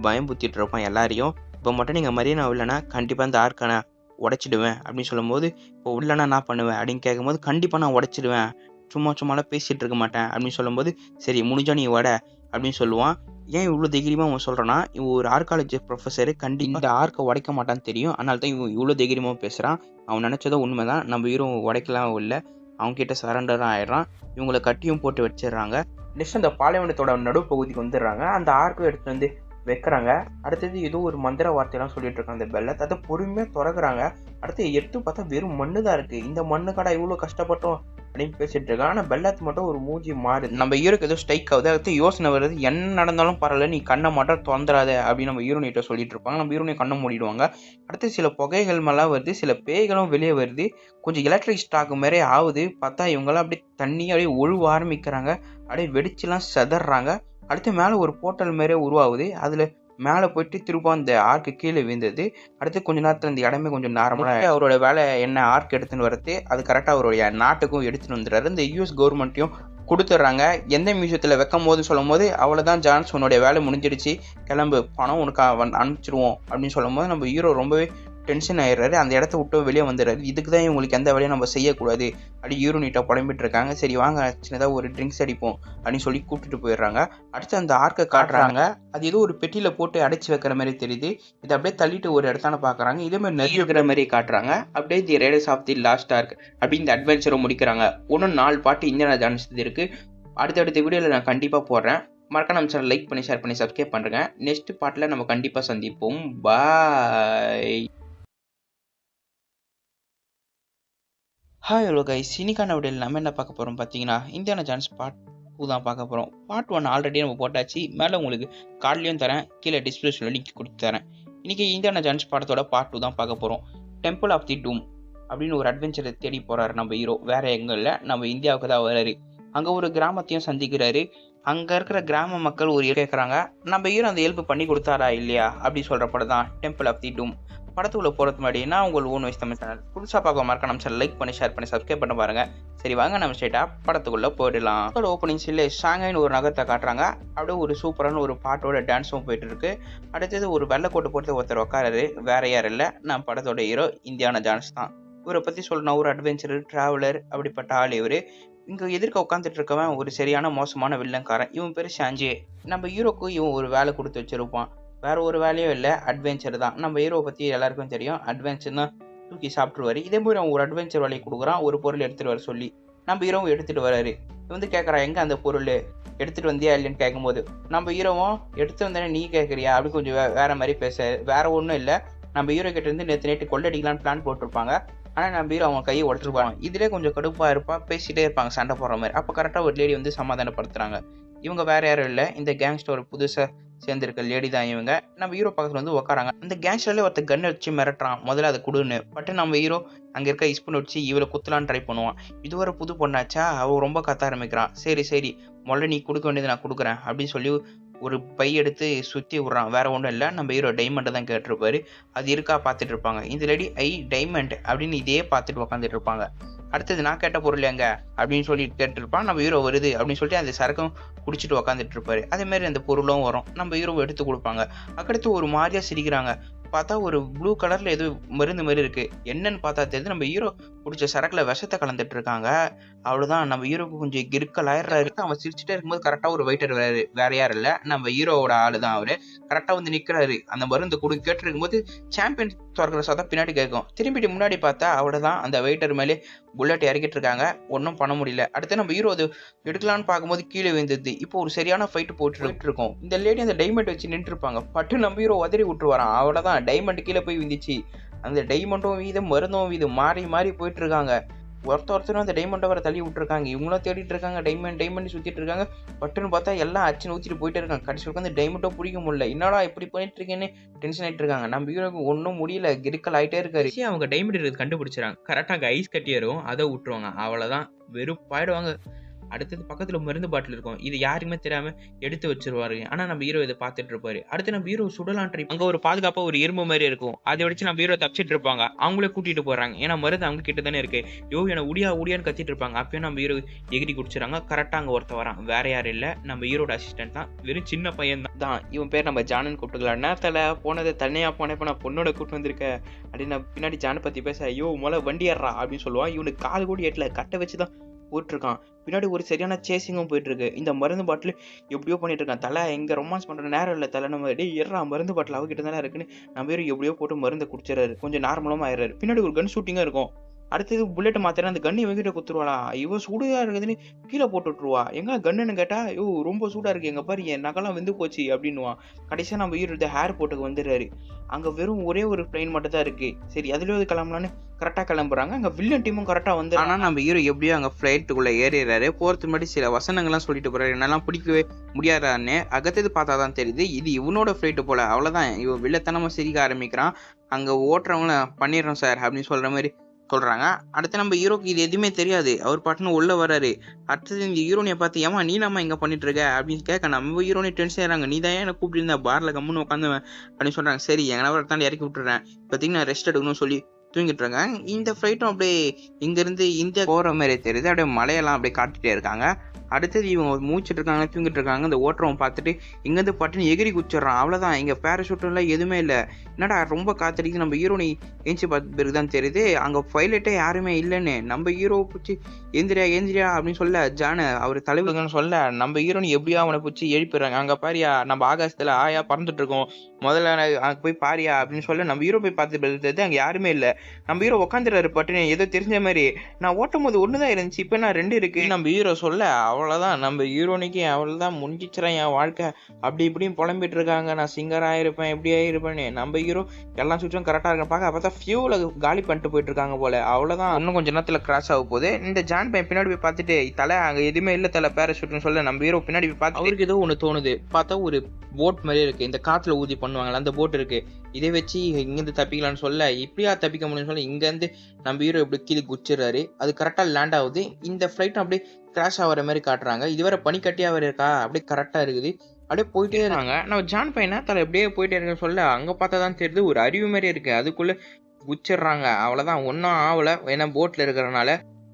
பயம் புத்திட்டு இருப்பான் எல்லாரையும். இப்போ மட்டும் நீங்கள் மரியாதை இல்லைன்னா கண்டிப்பாக இந்த ஆர்க்கான உடைச்சிடுவேன் அப்படின்னு சொல்லும்போது, இப்போ உள்ளனா நான் பண்ணுவேன் அப்படின்னு கேட்கும்போது, கண்டிப்பாக நான் உடைச்சிடுவேன், சும்மாலாம் பேசிகிட்டு இருக்க மாட்டேன் அப்படின்னு சொல்லும்போது, சரி முடிஞ்சா நீ உட அப்படின்னு சொல்லுவான். ஏன் இவ்வளோ தைரியமாக அவன் சொல்கிறான்னா, இவன் ஒரு ஆர்காலஜி ப்ரொஃபஸரு, கண்டிப்பாக இந்த ஆர்க்கை உடைக்க மாட்டான்னு தெரியும், அதனால தான் இவன் இவ்வளோ தைரியமாக பேசுகிறான். அவன் நினச்சதும் உண்மை தான். நம்ம ஹீரோ உடைக்கலாம் இல்லை, அவங்ககிட்ட சரண்டராக ஆயிடுறான். இவங்களை கட்டியும் போட்டு வச்சிடுறாங்க. நெக்ஸ்ட் அந்த பாலைவனத்தோட நடுப்பகுதிக்கு வந்துடுறாங்க. அந்த ஆர்க்கை எடுத்துகிட்டு வந்து வைக்கிறாங்க. அடுத்தது ஏதோ ஒரு மந்திர வார்த்தையெல்லாம் சொல்லிட்டு இருக்காங்க. அந்த பெல்லத்தை அதை பொறுமையாக திறக்கிறாங்க. அடுத்து எடுத்து பார்த்தா வெறும் மண்ணு தான் இருக்குது. இந்த மண்ணுக்காடா இவ்வளோ கஷ்டப்பட்டோம் அப்படின்னு பேசிட்டு இருக்காங்க. ஆனால் பெல்லத்து மட்டும் ஒரு மூஞ்சி மாறுது. நம்ம ஹீரோக்கு ஏதோ ஸ்ட்ரைக் ஆகுது. அடுத்து யோசனை வருது, என்ன நடந்தாலும் பரவாயில்ல, நீ கண்ணை மட்டும் திறந்துடாத அப்படின்னு நம்ம ஹீரோனிட்ட சொல்லிட்டு இருப்பாங்க. நம்ம ஹீரோனி கண்ணை மூடிடுவாங்க. அடுத்து சில புகைகள் மேலாம் வருது, சில பேய்களும் வெளியே வருது. கொஞ்சம் எலக்ட்ரிக் ஸ்டாக் மாதிரி ஆகுது. பார்த்தா இவங்கெல்லாம் அப்படியே தண்ணியை அப்படியே ஒழுவ ஆரம்பிக்கிறாங்க. அப்படியே வெடிச்சுலாம் செதறாங்க. அடுத்து மேலே ஒரு போர்ட்டல் மாதிரியே உருவாகுது. அதில் மேலே போயிட்டு திரும்ப அந்த ஆர்க்கு கீழே விழுந்தது. அடுத்து கொஞ்ச நேரத்தில் இந்த இடமே கொஞ்சம் நார்மலாக அவரோட வேலை என்ன ஆர்க் எடுத்துன்னு வரது, அது கரெக்டாக அவருடைய நாட்டுக்கும் எடுத்துன்னு வந்துடுறாரு. இந்த யூஎஸ் கவர்மெண்ட்டையும் கொடுத்துட்றாங்க. எந்த மியூசியத்தில் வைக்கும் போது சொல்லும் போது, அவ்வளோதான் ஜான்ஸ் உன்னுடைய வேலை முடிஞ்சிடுச்சு, கிளம்பு, பணம் உனக்கு அனுப்பிச்சிடுவோம் அப்படின்னு சொல்லும் போது நம்ம ஹீரோ ரொம்பவே டென்ஷன் ஆயிடுறாரு. அந்த இடத்த விட்டு வெளியே வந்துடுறாரு. இதுக்கு தான் இவங்களுக்கு எந்த வேலையும் நம்ம செய்யக்கூடாது அப்படி ஹீரோனிட்ட புலம்பிட்டு இருக்காங்க. சரி வாங்க சின்னதாக ஒரு ட்ரிங்க்ஸ் அடிப்போம் அப்படின்னு சொல்லி கூப்பிட்டுட்டு போயிடுறாங்க. அடுத்து அந்த ஆர்க்கை காட்டுறாங்க. அது ஏதோ ஒரு பெட்டியில் போட்டு அடைச்சி வைக்கிற மாதிரி தெரியுது. இதை அப்படியே தள்ளிட்டு ஒரு இடத்தான பார்க்குறாங்க. இதே மாதிரி நிறைய இருக்கிற மாதிரி காட்டுறாங்க. அப்படியே the raiders of the lost ark அப்படி இந்த அட்வென்ச்சரை முடிக்கிறாங்க. இன்னும் 4 பாட்டு இந்தியானா ஜான்ஸ் இருக்குது. அடுத்தடுத்த வீடியோவில் நான் கண்டிப்பாக போடுறேன். மறக்காம நம்ம சேனல் லைக் பண்ணி ஷேர் பண்ணி சப்ஸ்கிரைப் பண்ணுறேங்க. நெக்ஸ்ட் பார்ட்டில் நம்ம கண்டிப்பாக சந்திப்போம். பாய். ஹாய் ஹலோ கைஸ், இன்னைக்கான வீடியோவில் நம்ம என்ன பார்க்க போகிறோம் பார்த்தீங்கன்னா, இந்தியானா ஜான்ஸ் பார்ட் 2 தான் பார்க்க போகிறோம். பார்ட் 1 ஆல்ரெடி நம்ம போட்டாச்சு. மேலே உங்களுக்கு கார்ட்லேயும் தரேன், கீழே டிஸ்கிரிப்ஷனில் லிங்க் கொடுத்து தரேன். இன்றைக்கி இந்தியானா ஜான்ஸ் படத்தோட பார்ட் 2 தான் பார்க்க போகிறோம். டெம்பிள் ஆஃப் தி டூம் அப்படின்னு ஒரு அட்வென்ச்சரை தேடி போகிறாரு நம்ம ஹீரோ. வேறு எங்கே இல்லை, நம்ம இந்தியாவுக்கு தான் வராரு. அங்கே ஒரு கிராமத்தையும் சந்திக்கிறாரு. அங்கே இருக்கிற கிராம மக்கள் ஒரு கேட்குறாங்க. நம்ம ஹீரோ அந்த ஹெல்ப் பண்ணி கொடுத்தாரா இல்லையா அப்படி சொல்கிற படம் தான் டெம்பிள் ஆஃப் தி டூம். படத்துக்குள்ள போகிறது முன்னாடி நான் உங்கள் ஓன் வாய்ஸ் தமிழ் சேனல் புதுசாக பார்க்க மறக்க நம்ம சேனல் லைக் பண்ணி ஷேர் பண்ணி சப்ஸ்கிரைப் பண்ண பாருங்க. சரி வாங்க நம்ம ஸ்ட்ரைட்டாக படத்துக்குள்ளே போயிடலாம். அதோட ஓப்பனிங்ஸில் ஷாங்காய்னு ஒரு நகரத்தை காட்டுறாங்க. அப்படியே ஒரு சூப்பரான ஒரு பாட்டோட டான்ஸும் போயிட்டு இருக்கு. அடுத்தது ஒரு வெள்ளைக்கோட்டு போட்டு ஒருத்தர் உட்காராரு. வேற யாரும் இல்லை, நான் படத்தோட ஹீரோ இந்தியானா ஜான்ஸ் தான். இவரை பற்றி சொல்லணும், ஒரு அட்வென்ச்சர் ட்ராவலர் அப்படிப்பட்ட ஆள் இவர். இங்கே எதிர்க்க உட்காந்துட்டு இருக்கவன் ஒரு சரியான மோசமான வில்லன்காரன். இவன் பேர் ஷாஞ்சே. நம்ம ஹீரோக்கு இவன் ஒரு வேலை கொடுத்து வச்சிருப்பான். வேறு ஒரு வேலையும் இல்லை, அட்வென்ச்சர் தான். நம்ம ஹீரோவை பற்றி எல்லாருக்கும் தெரியும், அட்வென்ச்சர்னா தூக்கி சாப்பிட்ருவாரு. இதே மாதிரி அவன் ஒரு அட்வென்ச்சர் வேலையை கொடுக்குறான், ஒரு பொருள் எடுத்துகிட்டு வர சொல்லி. நம்ம ஹீரோவும் எடுத்துகிட்டு வராரு. வந்து கேட்குறான், எங்கே அந்த பொருள் எடுத்துகிட்டு வந்தியா இல்லைன்னு கேட்கும்போது, நம்ம ஹீரோவும் எடுத்து வந்தேனே நீ கேட்குறியா அப்படி கொஞ்சம் வேறு மாதிரி பேச. வேறு ஒன்றும் இல்லை, நம்ம ஹீரோ கிட்ட இருந்து நேற்று கொள்ளடிக்கலான்னு பிளான் போட்டிருப்பாங்க. ஆனால் நம்ம ஹீரோ அவங்க கையை உடச்சிருப்பாங்க. இதிலே கொஞ்சம் கடுப்பாக இருப்பான், பேசிகிட்டே இருப்பாங்க சண்டை போடுற மாதிரி. அப்போ கரெக்டாக ஒரு லேடி வந்து சமாதானப்படுத்துகிறாங்க. இவங்க வேறு யாரும் இல்லை, இந்த கேங்ஸ்டர் புதுசாக சேர்ந்துருக்க லேடி தான் இவங்க. நம்ம ஹீரோ பக்கத்தில் வந்து உட்காராங்க. அந்த கேங்ஸ்டர்லேயே ஒருத்தர் கன் வச்சு மிரட்டுறான், முதல்ல அதை கொடுன்னு. பட் நம்ம ஹீரோ அங்கே இருக்க இஸ்பூன் வச்சு இவளை குத்தலான்னு ட்ரை பண்ணுவான். இது ஒரு புது பொண்ணாச்சா, அவள் ரொம்ப கத்த ஆரம்பிக்கிறான். சரி முதல்ல நீ கொடுக்க வேண்டியது நான் கொடுக்குறேன் அப்படின்னு சொல்லி ஒரு பை எடுத்து சுற்றி விட்றான். வேறு ஒன்றும் இல்லை, நம்ம ஹீரோ டைமண்டை தான் கேட்டிருப்பாரு. அது இருக்கா பார்த்துட்டு இருப்பாங்க. இந்த லேடி டைமண்ட் அப்படின்னு இதே பார்த்துட்டு உட்காந்துட்டு இருப்பாங்க. அடுத்தது நான் கேட்ட பொருள் எங்க அப்படின்னு சொல்லிட்டு கேட்டுருப்பான். நம்ம ஹீரோ வருது அப்படின்னு சொல்லிட்டு அந்த சரக்கும் குடிச்சிட்டு உட்காந்துட்டு இருப்பாரு. அதேமாதிரி அந்த பொருளும் வரும், நம்ம ஹீரோ எடுத்து கொடுப்பாங்க. அதுக்கடுத்து ஒரு மாதிரியா சிரிக்கிறாங்க. பார்த்தா ஒரு ப்ளூ கலர்ல ஏதோ மருந்து மாதிரி இருக்கு. என்னன்னு பார்த்தா தெரியுது நம்ம ஹீரோ குடிச்ச சரக்குல விஷத்தை கலந்துட்டு இருக்காங்க. அவ்வளவுதான், நம்ம ஹீரோக்கு கொஞ்சம் கிறுக்கல் ஆயிடுறாரு. அவன் சிரிச்சுட்டே இருக்கும்போது கரெக்டா ஒரு வெயிட்டர் வேற யாரும் இல்ல, நம்ம ஹீரோவோட ஆளு தான் அவரு. கரெக்டா வந்து நிக்கிறாரு. அந்த மருந்து குடி கேட்டு இருக்கும்போது சாம்பியன் திறக்கிற சத்தம் பின்னாடி கேட்கும். திரும்பிட்டு முன்னாடி பார்த்தா அவ்வளவுதான், அந்த வெயிட்டர் மேலே புல்லட் இறக்கிட்டு இருக்காங்க. ஒன்றும் பண்ண முடியல. அடுத்து நம்ம ஹீரோ அது எடுக்கலான்னு பார்க்கும்போது கீழே விழுந்தது. இப்போ ஒரு சரியான ஃபைட் போட்டு இருக்கோம். இந்த லேடி அந்த டைமண்ட் வச்சு நின்று இருப்பாங்க. பட்டு நம்ம ஹீரோ உதறி விட்டு வரான். அவ்வளவுதான், டைமண்ட் கீழே போய் விழுந்துச்சு. அந்த டைமண்டும் வீது மருந்தும் வீது மாறி மாறி போயிட்டு இருக்காங்க. ஒருத்தரும் அந்த டைமண்டை வர தள்ளி விட்டுருக்காங்க. இவங்களும் தேடிட்டு இருக்காங்க, டைமண்ட் சுத்திட்டு இருக்காங்க. பட்டுன்னு பார்த்தா எல்லாம் அச்சு ஊத்திட்டு போயிட்டே இருக்காங்க. கடைசி அந்த டைமண்டும் பிடிக்க முடியல. என்னடா இப்படி பண்ணிட்டு இருக்கேன்னு டென்ஷன் ஆயிட்டு இருக்காங்க. நம்ம ஹீரோக்கு ஒன்றும் முடியல, கிறுக்கல் ஆயிட்டே இருக்காரு. அவங்க டைமண்ட் இருக்கிறது கண்டுபிடிச்சிடறாங்க. கரெக்டாக ஐஸ் கட்டியரும் அதை விட்டுருவாங்க. அவ்வளவுதான், வெறுப்பாயிடுவாங்க. அடுத்தது பக்கத்துல மருந்து பாட்டில் இருக்கும். இது யாருக்குமே தெரியாம எடுத்து வச்சிருவாரு. ஆனா நம்ம ஹீரோ இதை பார்த்துட்டு இருப்பாரு. அடுத்து நம்ம ஹீரோ சுடலாம் ட்ரை, அங்க ஒரு பாதுகாப்பா ஒரு இரும்பு மாதிரி இருக்கும். அதை வச்சு நம்ம ஹீரோ தப்பிச்சிட்டு இருப்பாங்க. அவங்களே கூட்டிட்டு போறாங்க. ஏன்னா மருந்து அவங்க கிட்ட தானே இருக்கு. என்ன உடியான்னு கத்திட்டு இருப்பாங்க. அப்பயும் நம்ம ஹீரோ எகிரி குடிச்சிடறாங்க. கரெக்டா அங்க ஒருத்த வரான். வேற யாரும் இல்ல, நம்ம ஹீரோட அசிஸ்டன்ட் தான். வெறும் சின்ன பையன் தான். இவன் பேர் நம்ம ஜானன் கூப்பிட்டுக்கலாம். நேரத்துல போனதை தனியா போனப்ப நான் பொண்ணோட கூட்டு வந்திருக்கேன் அப்படின்னு நான் பின்னாடி ஜானை பத்தி பேச, ஐயோ முதல்ல வண்டி ஏறா அப்படின்னு சொல்லுவான். இவனுக்கு கால் கூட எட்டல, கட்டை வச்சுதான் போட்டுருக்கான். பின்னாடி ஒரு சரியான சேசிங்கும் போயிட்டு இருக்கு. இந்த மருந்து பாட்டில் எப்படியோ பண்ணிட்டு இருக்கான். தலை எங்க ரொமான்ஸ் பண்ற நேரம் இல்லை. தலை நம்ம ஏறா மருந்து பாட்டில் அவகிட்ட தானே இருக்குன்னு நம்ம பேரும் எப்படியோ போட்டு மருந்து குடிச்சிடறாரு. கொஞ்சம் நார்மலாக ஆயிடுறாரு. பின்னாடி ஒரு கன் ஷூட்டிங்கா இருக்கும். அடுத்தது புல்லட் மாத்திரம் அந்த கண்ணு இவங்கிட்ட குத்துருவாளா, இவ சூடா இருக்குதுன்னு கீழே போட்டு விட்டுருவா. எங்க கண்ணுன்னு கேட்டா, ஐயோ ரொம்ப சூடா இருக்கு, எங்க பாரு என் நகலாம் வெந்து போச்சு அப்படின்னுவான். கடைசியா நம்ம ஹீரோ ஹேர் போட்டுக்கு வந்துடுறாரு. அங்க வெறும் ஒரே ஒரு பிளைன் மட்டும் தான் இருக்கு. சரி அதுலயும் கிளம்பலான்னு கரெக்டா கிளம்புறாங்க. அங்க வில்லன் டீமும் கரெக்டா வந்து, ஆனா நம்ம ஹீரோ எப்படியோ அங்க பிளைட்டுக்குள்ள ஏறிடுறாரு. போறதுக்கு முன்னாடி சில வசனங்கள்லாம் சொல்லிட்டு போறாரு. என்னெல்லாம் பிடிக்கவே முடியாதான்னு. அகத்தது பார்த்தாதான் தெரியுது இது இவனோட பிளைட்டு போல. அவ்வளவுதான், இவன் வில்லத்தனமா சிரிக்க ஆரம்பிக்கிறான். அங்க ஓட்டுறவங்கள பண்ணிடுறோம் சார் அப்படின்னு சொல்ற மாதிரி சொல்றாங்க. அடுத்து நம்ம ஹீரோக்கு இது எதுவுமே தெரியாது. அவர் பாட்டுன்னு உள்ள வராரு. அடுத்தது இந்த ஹீரோனியை பார்த்து, ஏமா நீ நம்ம இங்க பண்ணிட்டு இருக்க அப்படின்னு கேட்க, நம்ம ஹீரோனி டென்ஷன் ஆயிடுறாங்க. நீ தான் எனக்கு கூப்பிட்டு இருந்த பார்ல கம்முன்னு உட்காந்துவேன் அப்படின்னு சொல்றாங்க. சரி எங்கன்னா தாண்டி இறக்கி விட்டுறேன், இப்போதைக்கு நான் ரெஸ்ட் எடுக்கணும்னு சொல்லி தூங்கிட்டு இருக்காங்க. இந்த ஃப்ளைட்டும் அப்படியே இங்க இருந்து இந்தியா போற மாதிரி தெரியுது. அப்படியே மலையெல்லாம் அப்படியே காட்டிட்டே இருக்காங்க. அடுத்தது இவங்க மூச்சுட்டு இருக்காங்க, தூங்கிட்டு இருக்காங்க. இந்த ஓட்டுறவன் பார்த்துட்டு இங்கேருந்து பட்டுன்னு எகிரி குச்சிடுறான். அவ்வளோதான், இங்கே பேராஷூட்டும் இல்லை எதுவுமே இல்லை. என்னடா ரொம்ப காத்தடிக்குது. நம்ம ஹீரோனி ஏஞ்சி பார்த்த பிறகு தான் தெரியுது அங்கே பைலட்டே யாருமே இல்லைன்னு. நம்ம ஹீரோ பிடிச்சி ஏந்திரியா அப்படின்னு சொல்ல ஜானு அவர் தலைவர்கள்னு சொல்ல, நம்ம ஹீரோனி எப்படியா அவனை பிடிச்சி எழுப்பிடுறாங்க. அங்கே பாரியா நம்ம ஆகாசத்தில் ஆயா பறந்துட்டு இருக்கோம், முதல்ல அங்கே போய் பாரியா அப்படின்னு சொல்ல, நம்ம ஹீரோ போய் பார்த்து அங்கே யாருமே இல்லை. நம்ம ஹீரோ உட்காந்துறாரு பட்டுன்னு ஏதோ தெரிஞ்ச மாதிரி. நான் ஓட்டும் போது ஒண்ணுதான் இருந்துச்சு, இப்ப நான் 2 இருக்கு நம்ம ஹீரோ சொல்ல. அவ்வளவுதான், நம்ம ஹீரோனிக்கு அவ்வளவுதான் முடிஞ்சிச்சுறேன் என் வாழ்க்கை அப்படி இப்படின்னு புலம்பிட்டு இருக்காங்க. நான் சிங்கர் ஆயிருப்பேன் எப்படி ஆயிருப்பேன்னு. நம்ம ஹீரோ எல்லாம் சுற்றும் கரெக்டா இருக்க பார்க்க பார்த்தா ஃபியூல காலி பண்ணிட்டு போயிட்டு இருக்காங்க போல. அவ்வளவுதான், இன்னும் கொஞ்ச நேரத்துல கிராஷ் ஆக போகுது. இந்த ஜான் பையன் பின்னாடி போய் பார்த்துட்டு, தலை அங்க எதுவுமே இல்ல தலை பேராஷூட்னு சொல்ல, நம்ம ஹீரோ பின்னாடி போய் பார்த்து அவருக்கு ஏதோ ஒண்ணு தோணுது. பார்த்தா ஒரு போட் மாதிரி இருக்கு, இந்த காத்துல ஊதி பண்ணுவாங்களா அந்த போட் இருக்கு. இதை வச்சு இங்கிருந்து தப்பிக்கலாம்னு சொல்ல, இப்படியா தப்பிக்க முடியும்னு சொல்ல இங்க இருந்து நம்ம ஹீரோ இப்படி கீழே குச்சிடுறாரு. அது கரெக்டா லேண்ட் ஆகுது. இந்த ஃபிளைட்டும் அப்படியே கிராஷ் ஆகிற மாதிரி காட்டுறாங்க. இதுவரை பனிக்கட்டியா வேற இருக்கா, அப்படியே கரெக்டா இருக்குது. அப்படியே போயிட்டே இருக்காங்க. நம்ம ஜான் பையனை தலை எப்படியே போயிட்டே இருக்குன்னு சொல்ல, அங்க பார்த்தா தான் தெரியுது ஒரு அருவி மாதிரி இருக்கு. அதுக்குள்ள குச்சிடுறாங்க. அவ்வளவுதான், ஒன்னும் ஆகல, ஏன்னா போட்ல இருக்கிறனால.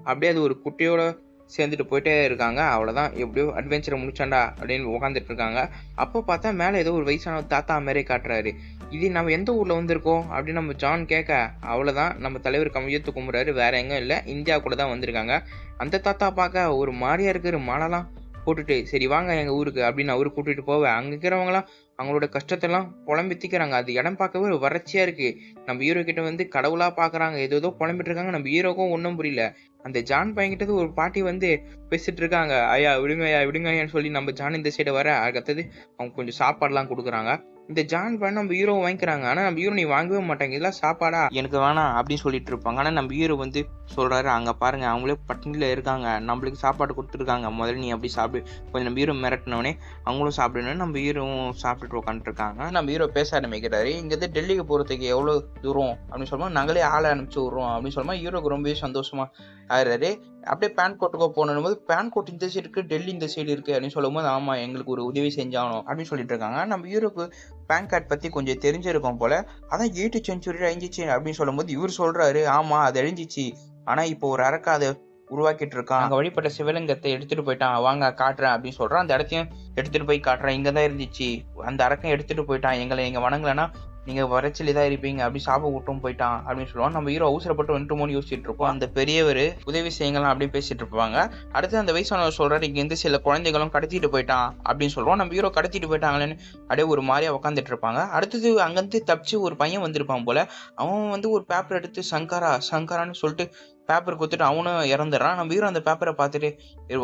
அப்படியே அது ஒரு குட்டியோட சேர்ந்துட்டு போயிட்டே இருக்காங்க. அவ்வளவுதான், எப்படியோ அட்வென்ச்சரை முடிச்சாண்டா அப்படின்னு உட்காந்துட்டு இருக்காங்க. அப்போ பார்த்தா மேலே ஏதோ ஒரு வயசான தாத்தா மாதிரி காட்டுறாரு. இது நம்ம எந்த ஊர்ல வந்திருக்கோம் அப்படின்னு நம்ம ஜான் கேட்க, அவ்வளவுதான் நம்ம தலைவர் கம்மியத்து கும்புறாரு. வேற எங்கும் இல்லை, இந்தியாவுக்குள்ள தான் வந்திருக்காங்க. அந்த தாத்தா பார்க்க ஒரு மாதிரியா இருக்கிற மாலைலாம் போட்டுட்டு, சரி வாங்க எங்க ஊருக்கு அப்படின்னு அவரு கூட்டிட்டு போவேன். அங்க இருக்கிறவங்களாம் அவங்களோட கஷ்டத்தெல்லாம் புலம்பி திக்கிறாங்க. அது இடம் பார்க்கவே ஒரு வறட்சியா இருக்கு. நம்ம ஹீரோ கிட்ட வந்து கடவுளா பாக்குறாங்க, ஏதோ புலம்பிட்டு இருக்காங்க. நம்ம ஹீரோக்கும் ஒன்றும் புரியல. அந்த ஜான் பையன்கிட்ட ஒரு பாட்டி வந்து பேசிட்டு இருக்காங்க, ஐயா விடுங்க ஐயான்னு சொல்லி நம்ம ஜான் இந்த சைடு வர. அடுத்தது அவங்க கொஞ்சம் சாப்பாடுலாம் கொடுக்குறாங்க. இந்த ஜான் பையன் நம்ம ஹீரோ வாங்கிக்கிறாங்க. ஆனா நம்ம ஹீரோ நீ வாங்கவே மாட்டாங்க, இதெல்லாம் சாப்பாடா எனக்கு வேணாம் அப்படின்னு சொல்லிட்டு இருப்பாங்க. ஆனா நம்ம ஹீரோ வந்து சொல்றாரு, அங்க பாருங்க அவங்களே பட்டினியில இருக்காங்க, நம்மளுக்கு சாப்பாடு கொடுத்துருக்காங்க, முதல்ல நீ அப்படி சாப்பிடு. கொஞ்சம் நம்ம ஹீரோ மிரட்டினோடனே அவங்களும் சாப்பிடணும். நம்ம ஹீரோவும் சாப்பிட்டுட்டு உட்காந்துருக்காங்க. நம்ம ஹீரோ பேச ஆரம்பிக்கிறாரு. இங்கிருந்து டெல்லிக்கு போறதுக்கு எவ்வளவு தூரம் அப்படின்னு சொல்லுவோம், நாங்களே ஆளை அனுப்பிச்சு விடுறோம் அப்படின்னு சொல்லுவோம். ஹீரோக்கு ரொம்பவே சந்தோஷமா ஆயிடுறாரு. அப்படியே பேன் கோட்டுக்கோ போகணும் போது, பேன் கோட் இந்த சைடு இருக்கு, டெல்லி இந்த சைடு இருக்கு அப்படின்னு சொல்லும் போது, ஆமா எங்களுக்கு ஒரு உதவி செஞ்சாகணும் அப்படின்னு சொல்லிட்டு இருக்காங்க. நம்ம ஹீரோக்கு பேன் கார்டு பத்தி கொஞ்சம் தெரிஞ்சிருக்கும் போல. அதான் 8th century அழிஞ்சிச்சு அப்படின்னு சொல்லும் போது இவர் சொல்றாரு, ஆமா அது அழிஞ்சிச்சு, ஆனா இப்போ ஒரு அரக்க அதை உருவாக்கிட்டு இருக்கான், அங்க வழிபட்ட சிவலிங்கத்தை எடுத்துட்டு போயிட்டான், வாங்க காட்டுறேன் அப்படின்னு சொல்றான். அந்த இடத்தையும் எடுத்துட்டு போய் காட்டுறேன், இங்கதான் இருந்துச்சு, அந்த அரக்கம் எடுத்துட்டு போயிட்டான், எங்களை இங்க வணங்கலன்னா நீங்க வறட்சியில தான் இருப்பீங்க அப்படி சாப விட்டும் போயிட்டான் அப்படின்னு சொல்லுவான். நம்ம ஹீரோ அவசரப்பட்டு வந்துட்டுமோன்னு யோசிச்சுட்டு இருப்போம். அந்த பெரியவர் உதவி செய்யுங்கலாம் அப்படின்னு பேசிட்டு இருப்பாங்க. அடுத்து அந்த வயசானவர் சொல்றாரு, இங்க இருந்து சில குழந்தைகளும் கடத்திட்டு போயிட்டான் அப்படின்னு சொல்லுவோம். நம்ம ஹீரோ கடத்திட்டு போயிட்டாங்களேன்னு அப்படியே ஒரு மாதிரியா உட்காந்துட்டு இருப்பாங்க. அடுத்தது அங்கிருந்து தப்பிச்சு ஒரு பையன் வந்திருப்பான் போல. அவன் வந்து ஒரு பேப்பர் எடுத்து சங்கரான்னு சொல்லிட்டு பேப்பர் கொடுத்துட்டு அவனும் இறந்துடுறான். நம்ம ஹீரோ அந்த பேப்பரை பார்த்துட்டு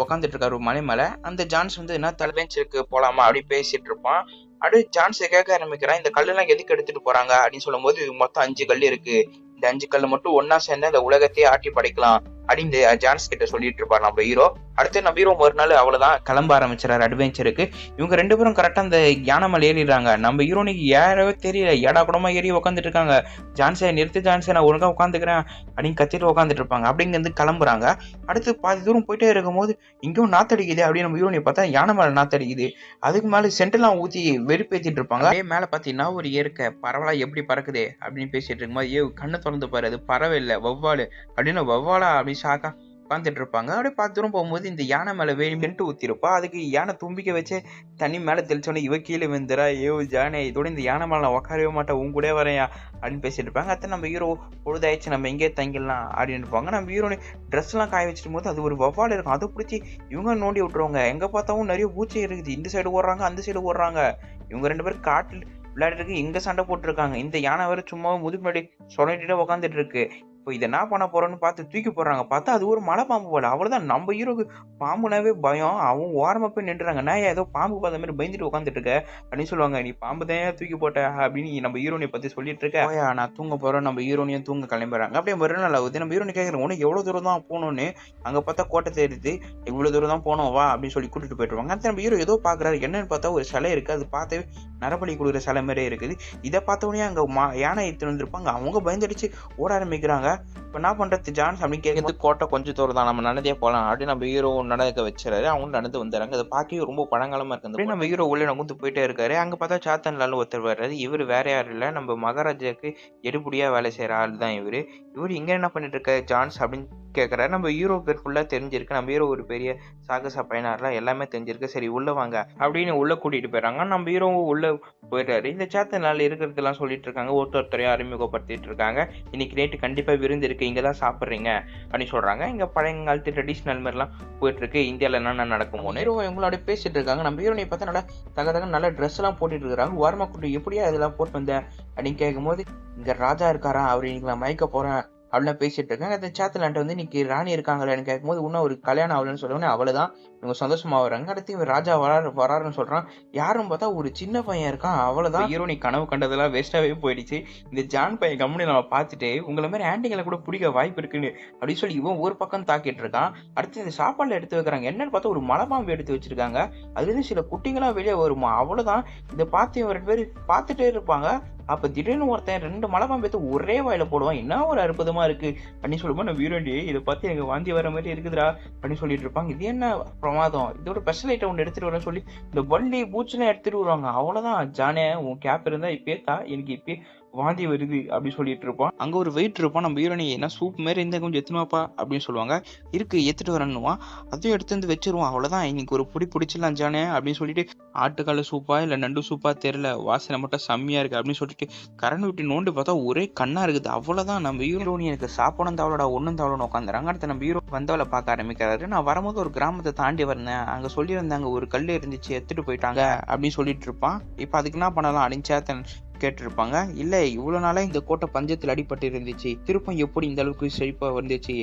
உட்காந்துட்டு இருக்காரு ஒரு மலை மேல. அந்த ஜான்ஸ் வந்து என்ன தலைபெஞ்சிருக்கு போலாமா அப்படி பேசிட்டு இருப்பான். அப்படியே ஜான்ஸ் கேட்க ஆரம்பிக்கிறான், இந்த கல்லெல்லாம் எதுக்கு எடுத்துட்டு போறாங்க அப்படின்னு சொல்லும் போது, மொத்தம் 5 கல் இருக்கு, இந்த 5 கல்லு மட்டும் ஒன்னா சேர்ந்து அந்த உலகத்தையே ஆட்டி படைக்கலாம் அப்படின்னு ஜான்ஸ் கிட்ட சொல்லிட்டு இருப்பார் நம்ம ஹீரோ. அடுத்து நம்ம ஹீரோ ஒரு நாள் அவ்வளவுதான் கிளம்ப ஆரம்பிச்சிடறாரு அட்வென்ச்சருக்கு. இவங்க 2 பேரும் கரெக்டா அந்த யானை மேல ஏறிடுறாங்க. நம்ம ஹீரோனுக்கு ஏறவே தெரியல, ஏடா கூடமா ஏறி உட்காந்துட்டு இருக்காங்க. ஜான்ஸை நிறுத்து, ஜான்ஸை நான் ஒழுங்கா உட்காந்துக்கிறேன் அப்படின்னு கத்திட்டு உட்காந்துட்டு இருப்பாங்க. அப்படிங்கிறது கிளம்புறாங்க. அடுத்து பாதி தூரம் போயிட்டே இருக்கும்போது இங்கேயும் நாத்தடிக்குது அப்படின்னு நம்ம ஹீரோனை பார்த்தா யானை மேல நாத்தடிக்குது. அதுக்கு மேல சென்டெல்லாம் ஊத்தி வெறுப்பேத்திட்டு இருப்பாங்க. அதே மேல பாத்தீங்கன்னா ஒரு இயற்கை பரவலா எப்படி பறக்குது அப்படின்னு பேசிட்டு இருக்கும்போது, கண்ணை திறந்து பாரு, அது பறவை இல்ல வவ்வாலு அப்படின்னு, வவ்வாலா அப்படின்னு ஷாக்கா உட்காந்துட்டு இருப்பாங்க. அப்படியே பார்த்து தூரம் போகும்போது இந்த யானை மேல வேணுமென்ட்டு ஊத்திருப்பா. அதுக்கு யானை தும்பிக்க வச்சு தண்ணி மேல தெளிச்சோன்னே இவ கீழே வந்துரா, ஜானே இதோட இந்த யானை மேல நான் உட்காரவே மாட்டேன், உன் கூட வரையா அப்படின்னு பேசிட்டு இருப்பாங்க. அத்தை நம்ம ஹீரோ பொழுதாயிடுச்சு, நம்ம எங்கேயே தங்கிடலாம் அப்படின்னு இருப்பாங்க. நம்ம ஹீரோனு ட்ரெஸ் எல்லாம் காய வச்சிட்டு போது அது ஒரு வவ்வால் இருக்கும், அதை பிடிச்சி இவங்க நோண்டி விட்டுருவாங்க. எங்க பார்த்தாவும் நிறைய பூச்சி இருக்குது, இந்த சைடு ஓடுறாங்க அந்த சைடு ஓடுறாங்க. இவங்க 2 பேரும் காட்டில் விளையாடிட்டு இங்க சண்டை போட்டுருக்காங்க. இந்த யானை வேற சும்மா முதுகு முன்னாடி சொல்லிட்டு உட்காந்துட்டு இருக்கு. இப்போ இதை என்ன பண்ண போறோன்னு பார்த்து தூக்கி போடுறாங்க. பார்த்தா அது ஒரு மலை பாம்பு போல. அவ்வளவுதான், நம்ம ஹீரோக்கு பாம்புனாவே பயம். அவன் ஓரமா போய் நின்றுறாங்க. நான் ஏதோ பாம்பு பார்த்த மாதிரி பயந்துட்டு உட்காந்துட்டு இருக்க அப்படின்னு சொல்லுவாங்க. நீ பாம்பு தான் தூக்கி போட்ட அப்படின்னு நம்ம ஹீரோனை பத்தி சொல்லிட்டு இருக்க. நான் தூங்க போறேன், நம்ம ஹீரோனையும் தூங்க கிளம்புறாங்க. அப்படியே மறுநாள் ஆகுது. நம்ம ஹீரோனை கேட்கறேன், உனக்கு எவ்வளவு தூரம் தான் போகணும்னு. அங்க பார்த்தா கோட்டை தெரியுது, இவ்வளவு தூரம் தான் போனோம் வா அப்படின்னு சொல்லி கூட்டிட்டு போயிட்டுருவாங்க. அடுத்து நம்ம ஹீரோ ஏதோ பாக்குறாரு. என்னன்னு பார்த்தா ஒரு சிலை இருக்கு. அது பார்த்தவே நரபலி கொடுக்குற சிலை மாதிரி இருக்குது. இதை பார்த்தவொடனே அங்க யானை எடுத்துட்டு வந்திருப்பாங்க. அவங்க பயந்துடுச்சு ஓட ஆரம்பிக்கிறாங்க. இப்ப என்ன பண்றது ஜான்ஸ் அப்படின்னு கேட்கறது, கோட்டை கொஞ்சம் தூரம் தான், நம்ம நடந்தே போகலாம் அப்படின்னு நம்ம ஹீரோ நடக்க வச்சுறாரு. அவங்க நடந்து வந்துடுறாங்க. அதை பார்க்கவே ரொம்ப பழங்காலமா இருக்கு. நம்ம ஹீரோ உள்ள நகுந்து போயிட்டே இருக்காரு. அங்க பார்த்தா சாத்தன்லால் ஒருத்தர் வர்றாரு. இவர் வேற யாரும் இல்ல, நம்ம மகாராஜாக்கு எடுபடியா வேலை செய்யற ஆள் தான் இவரு. இங்க என்ன பண்ணிட்டு இருக்க ஜான்ஸ் அப்படின்னு கேட்கறாரு. நம்ம ஹீரோ பேர் ஃபுல்லா தெரிஞ்சிருக்கு. நம்ம ஹீரோ ஒரு பெரிய சாகச பயனாரெல்லாம் எல்லாமே தெரிஞ்சிருக்கு. சரி உள்ள வாங்க அப்படின்னு உள்ள கூட்டிட்டு போயிடறாங்க. நம்ம ஹீரோ உள்ள போயிட்டாரு. இந்த சாத்தன்லால் இருக்கிறதெல்லாம் சொல்லிட்டு இருக்காங்க, ஒருத்தரையும் அறிமுகப்படுத்திட்டு இருக்காங்க. இன்னைக்கு நைட்டு கண்டிப்பா விருந்து இருக்கு, இங்கதான் சாப்பிடுறீங்க அப்படின்னு சொல்றாங்க. இங்க பழையங்காலத்து ட்ரெடிஷனல் மாதிரி எல்லாம் போயிட்டு இருக்கு. இந்தியால என்னென்ன நடக்குமோ ஹீரோ இவங்களோட பேசிட்டு இருக்காங்க. நம்ம ஹீரோனை பார்த்தா நல்லா தக நல்ல ட்ரெஸ் எல்லாம் போட்டுட்டு இருக்காங்க. ஓரமா கூட்டி எப்படியா இதெல்லாம் போட்டு வந்த அப்படின்னு கேட்கும்போது, இங்க ராஜா இருக்காரா, அவர் இன்னைக்கு நான் மயக்க போறேன் அப்படிலாம் பேசிட்டு இருக்காங்க. அந்த சாத்தலான்ட்ட வந்து இன்னைக்கு ராணி இருக்காங்களேன்னு கேட்கும்போது, இன்னும் ஒரு கல்யாணம் ஆகலன்னு சொல்லுவோன்னே அவ்வளவுதான் இவங்க சந்தோஷமா வராங்க. அடுத்து இவன் ராஜா வராருன்னு சொல்றான். யாரும் பார்த்தா ஒரு சின்ன பையன் இருக்கான். அவ்வளவுதான், ஹீரோனி கனவு கண்டதெல்லாம் வேஸ்டாவே போயிடுச்சு. இந்த ஜான் பையன் கம்பெனி நம்ம பார்த்துட்டு உங்களை மாதிரி ஆண்டிகளை கூட பிடிக்க வாய்ப்பு இருக்குன்னு அப்படின்னு சொல்லி இவன் ஒரு பக்கம் தாக்கிட்டு இருக்கான். அடுத்து இந்த சாப்பாடுல எடுத்து வைக்கிறாங்க. என்னன்னு பார்த்தா ஒரு மலைப்பாம்பு எடுத்து வச்சிருக்காங்க. அதுல இருந்து சில குட்டிங்களா வெளியே வருமா. அவ்வளவுதான், இதை பார்த்து இவன் 2 பேரும் பார்த்துட்டே இருப்பாங்க. அப்ப திடீர்னு ஒருத்தன் 2 மலைப்பாம்பு எடுத்து ஒரே வாயில போடுவான். என்ன ஒரு அற்புதமா இருக்கு அப்படின்னு சொல்லும்போது, நம்ம வீரண்டி இதை பார்த்து எனக்கு வாந்தி வர மாதிரி இருக்குதுடா அப்படின்னு சொல்லிட்டு இருப்பாங்க. இது என்ன பிரமாதம், இதோட ஸ்பெஷல் ஐட்டம் ஒன்று எடுத்துட்டு வரேன்னு சொல்லி இந்த வள்ளி பூச்சிலாம் எடுத்துட்டு வருவாங்க. அவ்வளவுதான், ஜானே உன் கேப் இருந்தா இப்பேத்தா, எனக்கு இப்பே வாந்தி வருது அப்படின்னு சொல்லிட்டு இருப்பான். அங்க ஒரு வெயிட் இருப்பான். நம்ம ஹீரோனி என்ன சூப் மாதிரி இருந்தா கொஞ்சம் எத்துனுவாப்பா அப்படின்னு சொல்லுவாங்க. இருக்கு எடுத்துட்டு வரணுவான். அதையும் எடுத்து வந்து வச்சிருவான். அவ்வளவுதான், இன்னைக்கு ஒரு பிடிச்சிடலாம் ஜானே அப்படின்னு சொல்லிட்டு, ஆட்டுக்கால சூப்பா இல்ல நண்டு சூப்பா தெரியல, வாசனை மட்டும் செம்மையா இருக்கு அப்படின்னு சொல்லிட்டு கரண்ட் விட்டு நோண்டு பார்த்தா ஒரே கண்ணா இருக்குது. அவ்வளவுதான், நம்ம ஹீரோனி எனக்கு சாப்பிடும் தவளோட ஒன்னும் தவளோன்னு உட்காந்துறாங்க. அடுத்து நம்ம ஹீரோ வந்தவளை பார்க்க ஆரம்பிக்கிறாரு. நான் வரும்போது ஒரு கிராமத்தை தாண்டி வந்தேன், அங்க சொல்லியிருந்தாங்க ஒரு கல் இருந்துச்சு எடுத்துட்டு போயிட்டாங்க அப்படின்னு சொல்லிட்டு இருப்பான். இப்ப அதுக்கு என்ன பண்ணலாம் அப்படின்னு சேத்தன் கேட்டிருப்பாங்க. இல்ல இவ்வளவு நாளா இந்த கோட்டை பஞ்சத்தில் அடிபட்டு இருந்துச்சு, திருப்பம் எப்படி இந்த அளவுக்கு செழிப்பா வந்துச்சு,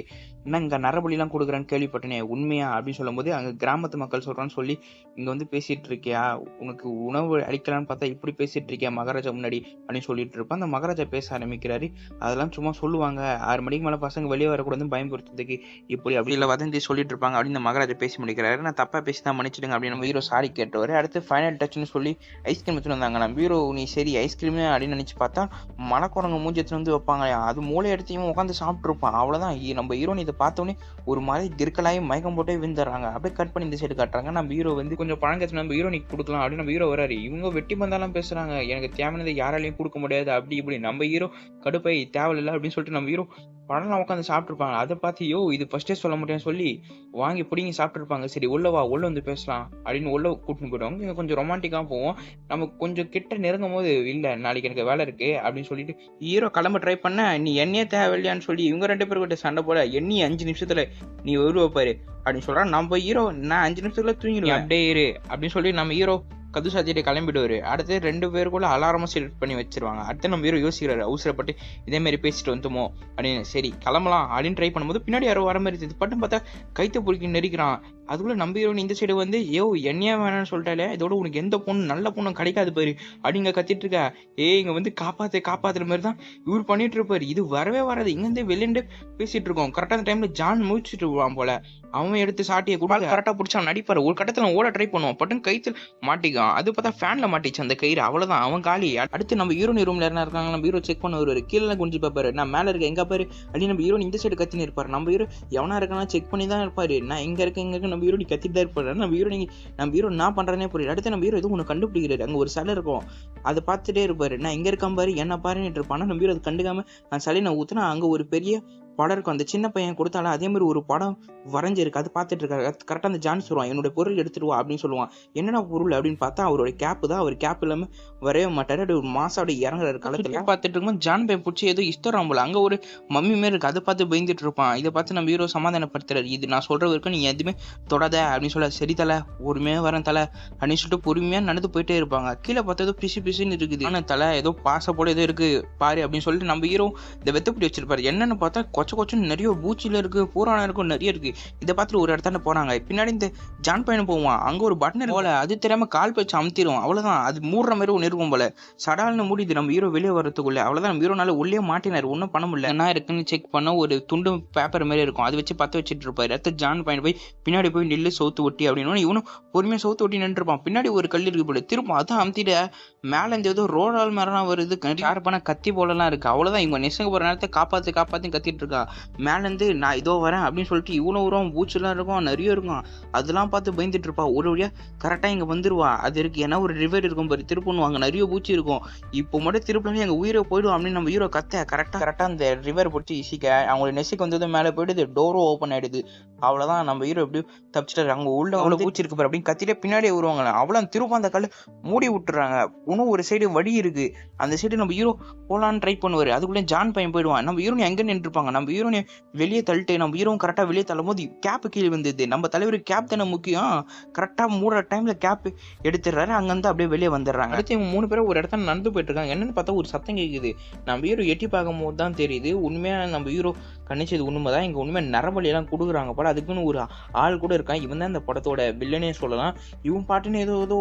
என்ன இங்க நரபலி எல்லாம் கொடுக்குறான்னு கேள்விப்பட்டனே, உண்மையா அப்படின்னு சொல்லும் போது, அங்க கிராமத்து மக்கள் சொல்றான்னு சொல்லி இங்க வந்து பேசிட்டு இருக்கியா, உனக்கு உணவு அளிக்கலான்னு பார்த்தா இப்படி பேசிட்டு இருக்கியா மகாராஜா முன்னாடி அப்படின்னு சொல்லிட்டு இருப்பான். அந்த மகாராஜா பேச ஆரம்பிக்கிறாரு. அதெல்லாம் சும்மா சொல்லுவாங்க, 6 மணிக்கு மேல பசங்க வெளியே வரக்கூடாதுன்னு பயன்படுத்துறதுக்கு இப்படி அப்படி இல்ல வதந்தி சொல்லிட்டு இருப்பாங்க அப்படின்னு மகாராஜா பேசி முடிக்கிறாரு. நான் தப்பா பேசிதான் மன்னிச்சிடுங்க அப்படின்னு நம்ம ஹீரோ சாரி கேட்டவர். அடுத்து ஃபைனல் டச்னு சொல்லி ஐஸ்கிரீம் எடுத்துட்டு வந்தாங்க. நம்ம ஹீரோ நீ சரி ஐஸ்கிரீம் அப்படின்னு நினைச்சு பார்த்தா மலைக்குரங்கு மூஞ்சி எடுத்துட்டு வந்து வைப்பாங்க. அது மூளை எடுத்தையும் உட்காந்து சாப்பிட்டு இருப்பான். அவ்வளவுதான், நம்ம ஹீரோனி இதை பார்த்தோன்னே ஒரு மாதிரி கிற்கலாயி மயக்கம் போட்டே விழுந்துடுறாங்க. அப்படியே கட் பண்ணி இந்த சைடு காட்டுறாங்க. நம்ம ஹீரோ வந்து கொஞ்சம் பழங்கத்து நம்ம ஹீரோனிக்கு கொடுக்கலாம் அப்படின்னு நம்ம ஹீரோ வராரு. இவங்க வெட்டி பந்தாலாம் பேசுறாங்க, எனக்கு தேவையானதை யாராலையும் கொடுக்க முடியாது அப்படி இப்படி. நம்ம ஹீரோ கடுப்பை தேவையில்லை அப்படின்னு சொல்லிட்டு நம்ம ஹீரோ பழம்லாம் உட்காந்து சாப்பிட்ருப்பாங்க. அதை பார்த்து இது ஃபர்ஸ்டே சொல்ல முடியும்னு சொல்லி வாங்கி பிடிங்கி சாப்பிட்ருப்பாங்க. சரி உள்ள வா, உள்ள வந்து பேசலாம் அப்படின்னு உள்ள கூட்டின்னு போயிடுவாங்க. இங்க கொஞ்சம் ரொமான்டிக்காக போவோம். நம்ம கொஞ்சம் கிட்ட நெருங்கும் போது இல்லை நாளைக்கு எனக்கு வேலை இருக்கு அப்படின்னு சொல்லிட்டு ஹீரோ கிளம்ப ட்ரை பண்ண, நீ என்னையே தேவையில்லையான்னு சொல்லி இவங்க 2 பேருக்கிட்ட சண்டை போட, எண்ணி 5 நிமிஷத்துல நீ வருவ பாரு அப்படின்னு சொல்றான். நம்ம ஹீரோ நான் 5 நிமிஷத்துல தூங்கிடுவேன் அப்படியே இரு அப்படின்னு சொல்லி நம்ம ஹீரோ கது சாத்திட்டு கிளம்பிடுவாரு. அடுத்து 2 பேருக்குள்ள அலாரமா செட் பண்ணி வச்சிருவாங்க. அடுத்து நம்ம ஹீரோ யோசிக்கிறாரு, அவசரப்பட்டு இதே மாதிரி பேசிட்டு வந்துமோ அப்படின்னு. சரி கிளம்பலாம் அப்படின்னு ட்ரை பண்ணும்போது பின்னாடி யாரோ வர மாதிரி இருந்தது. பட்டும் பார்த்தா கைத்த பொறுக்கி நெரிக்கிறான். அதுக்குள்ள நம்ம ஹீரோன் இந்த சைடு வந்து என்னையா வேணாம்னு சொல்லிட்டாலே, இதோட உனக்கு எந்த பொண்ணு நல்ல பொண்ணும் கிடைக்காது பாரு அப்படிங்க கத்திட்டு இருக்கா. இங்க வந்து காப்பாத்துற மாதிரி தான் இவர் பண்ணிட்டு இருப்பாரு. இது வரவே வராது. இங்கிருந்தே வெளியே பேசிட்டு இருக்கோம். கரெக்டா அந்த டைம்ல ஜான் முடிச்சுட்டு இருப்பான் போல. அவன் எடுத்து சாட்டியை கூட கரெக்டா பிடிச்சா நடிப்பாரு. ஒரு கட்டத்துல ஓட ட்ரை பண்ணுவான். பட்டன் கைத்துல மாட்டிக்கான். அது பார்த்தா ஃபேன்ல மாட்டிச்சு அந்த கயிறு. அவ்வளவுதான், அவன் காலி. அடுத்து நம்ம ஹீரோனி ரூம்ல என்ன இருக்காங்க, நம்ம ஹீரோ செக் பண்ண வருவாரு. கீழே குஞ்சு பாப்பாரு, நான் மேல இருக்க எங்க பாரு அப்படின்னு. நம்ம ஹீரோ இந்த சைடு கத்தின்னு இருப்பாரு. நம்ம ஹீரோ எவனா இருக்கானா செக் பண்ணி தான் இருப்பாரு. நான் எங்க இருக்கு நம்ம ஹீரோ கத்திட்டு தான் இருப்பாரு. நம்ம ஹீரோ நான் பண்றேனே புரியல. அடுத்து நம்ம ஹீரோ எதுவும் ஒண்ணு கண்டுபிடிக்கிறாரு. அங்க ஒரு சிலை இருக்கும், அதை பார்த்துட்டே இருப்பாரு. நான் எங்க இருக்கான் பாரு, என்ன பாருன்னு இருப்பானா. நம்ம ஹீரோ அது கண்டுக்காம அந்த சிலையை நான் ஊத்துனா அங்க ஒரு பெரிய படம் இருக்கும். அந்த சின்ன பையன் கொடுத்தாலும் அதே மாதிரி ஒரு படம் வரைஞ்சிருக்கு. அது பார்த்துட்டு இருக்காரு. கரெக்டாக அந்த ஜான் சொல்லுவான், என்னோட பொருள் எடுத்துட்டு வா அப்படின்னு சொல்லுவான். என்னடா பொருள் அப்படின்னு பார்த்தா அவரோட கேப்பு தான். அவர் கேப் இல்லாம வரவே மாட்டாரு. அப்படி ஒரு மாசோட இறங்குற காலத்துல பார்த்துட்டு இருக்கும்போது ஜான் பையன் பிடிச்சி ஏதோ இஷ்டம் போல அங்க ஒரு மம்மி மாரி இருக்கு. அதை பார்த்து பயந்துட்டு இருப்பான். இதை பார்த்து நம்ம ஹீரோ சமாதானப்படுத்துறாரு. இது நான் சொல்ற வரைக்கும் நீ எதுவுமே தொடாத அப்படின்னு சொல்ல. சரி தலை, பொறுமையா வரேன் தலை அப்படின்னு சொல்லிட்டு பொறுமையா நடந்து போயிட்டே இருப்பாங்க. கீழே பார்த்தா ஏதோ பிசுன்னு இருக்குது. ஆனா தலை ஏதோ பாச போல ஏதோ இருக்கு பாரு அப்படின்னு சொல்லிட்டு நம்ம ஹீரோ இந்த வெத்தப்படி வச்சிருப்பாரு. என்னன்னு பார்த்தா கொச்சன்னு நிறைய பூச்சில இருக்கு, பூராணம் இருக்கும், நிறைய இருக்கு. இதை பார்த்துட்டு ஒரு இடத்தாண்ட போறாங்க. பின்னாடி இந்த ஜான் பையன் போவான். அங்க ஒரு பட்டன் போல, அது தெரியாம கால் வச்சு அமுத்திரும். அவ்வளவுதான், அது மூடுற மாதிரி ஒன்று இருக்கும் போல. சடால்னு மூடிது நம்ம ஹீரோ வெளியே வரதுக்குள்ள. அவ்வளவுதான், நம்ம ஹீரோனால உள்ளே மாட்டினாரு. ஒன்றும் பண்ண முடியல. என்ன இருக்குன்னு செக் பண்ண ஒரு துண்டு பேப்பர் மாதிரி இருக்கும். அதை வச்சு பத்த வச்சுட்டு இருப்பாரு. அடுத்து ஜான் பையன் போய் பின்னாடி போய் நெல்லு சவுத்து ஒட்டி அப்படின்னு இவனும் பொறுமையா சவுத்து ஒட்டி நின்று இருப்பான். பின்னாடி ஒரு கல் இருக்கு போல. திரும்ப அதான் அமுத்திட மேல இந்த ஏதோ ரோடால் மேலாம் வருது. ஷார்ப்பான கத்தி போலலாம் இருக்கு. அவ்வளவுதான், இவங்க நெசங்க போற நேரத்தை காப்பாத்தி கத்திட்டு இருக்கா. மேலேருந்து நான் இதோ வரேன் அப்படின்னு சொல்லிட்டு இவனும் வரும். பூச்செல்லாம் இருக்கும், நிறைய இருக்கும். அதெல்லாம் பார்த்து பயந்துட்டு இருப்பா. ஒரு வழியா கரெக்டா இங்க வந்துருவா. அது இருக்கு, ஏன்னா ஒரு ரிவர் இருக்கும் பாரு, திருப்பணுவாங்க, நிறைய பூச்சி இருக்கும். இப்போ மட்டும் திருப்பி எங்க உயிரை போயிடும் அப்படின்னு நம்ம ஹீரோ கரெக்டா அந்த ரிவர் பிடிச்சி இசிக்க அவங்களோட நெசுக்கு வந்தது மேலே போயிடுது. டோரும் ஓப்பன் ஆயிடுது. அவ்வளவுதான், நம்ம ஹீரோ எப்படி தப்பிச்சிட்டாரு. அங்க உள்ள அவ்வளவு பூச்சி இருக்கு பாரு அப்படின்னு கத்திட்டே பின்னாடியே வருவாங்க. அவ்வளவு திரும்ப அந்த கல் மூடி விட்டுறாங்க. இன்னும் ஒரு சைடு வழி இருக்கு. அந்த சைடு நம்ம ஹீரோ போலான்னு ட்ரை பண்ணுவாரு. அதுக்குள்ளே ஜான் பையன் போயிடுவான். நம்ம ஹீரோ எங்க நின்று இருப்பாங்க. நம்ம ஹீரோ வெளியே தள்ளிட்டு நம்ம ஹீரோ கரெக்டா வெளியே தள்ளும் போது கேப் கீழே வந்தது. நம்ம தலைவருக்கு கேப் தானே முக்கியம். கரெக்டா மூடுற டைம்ல கேப் எடுத்துடுறாரு. அங்கிருந்து அப்படியே வெளியே வந்துடுறாங்க. அடுத்து இவங்க 3 பேரும் ஒரு இடத்துல நடந்து போயிட்டு இருக்காங்க. என்னன்னு பார்த்தா ஒரு சத்தம் கேட்குது. நம்ம ஹீரோ எட்டி பார்க்கும் போது தான் தெரியுது உண்மையா நம்ம ஹீரோ கணிச்சது உண்மைதான். இங்க உண்மையா நரபலி எல்லாம் கொடுக்குறாங்க போல. அதுக்குன்னு ஒரு ஆள் கூட இருக்கான். இவன் தான் இந்த படத்தோட வில்லனே சொல்லலாம். இவன் பாட்டுன்னு ஏதோ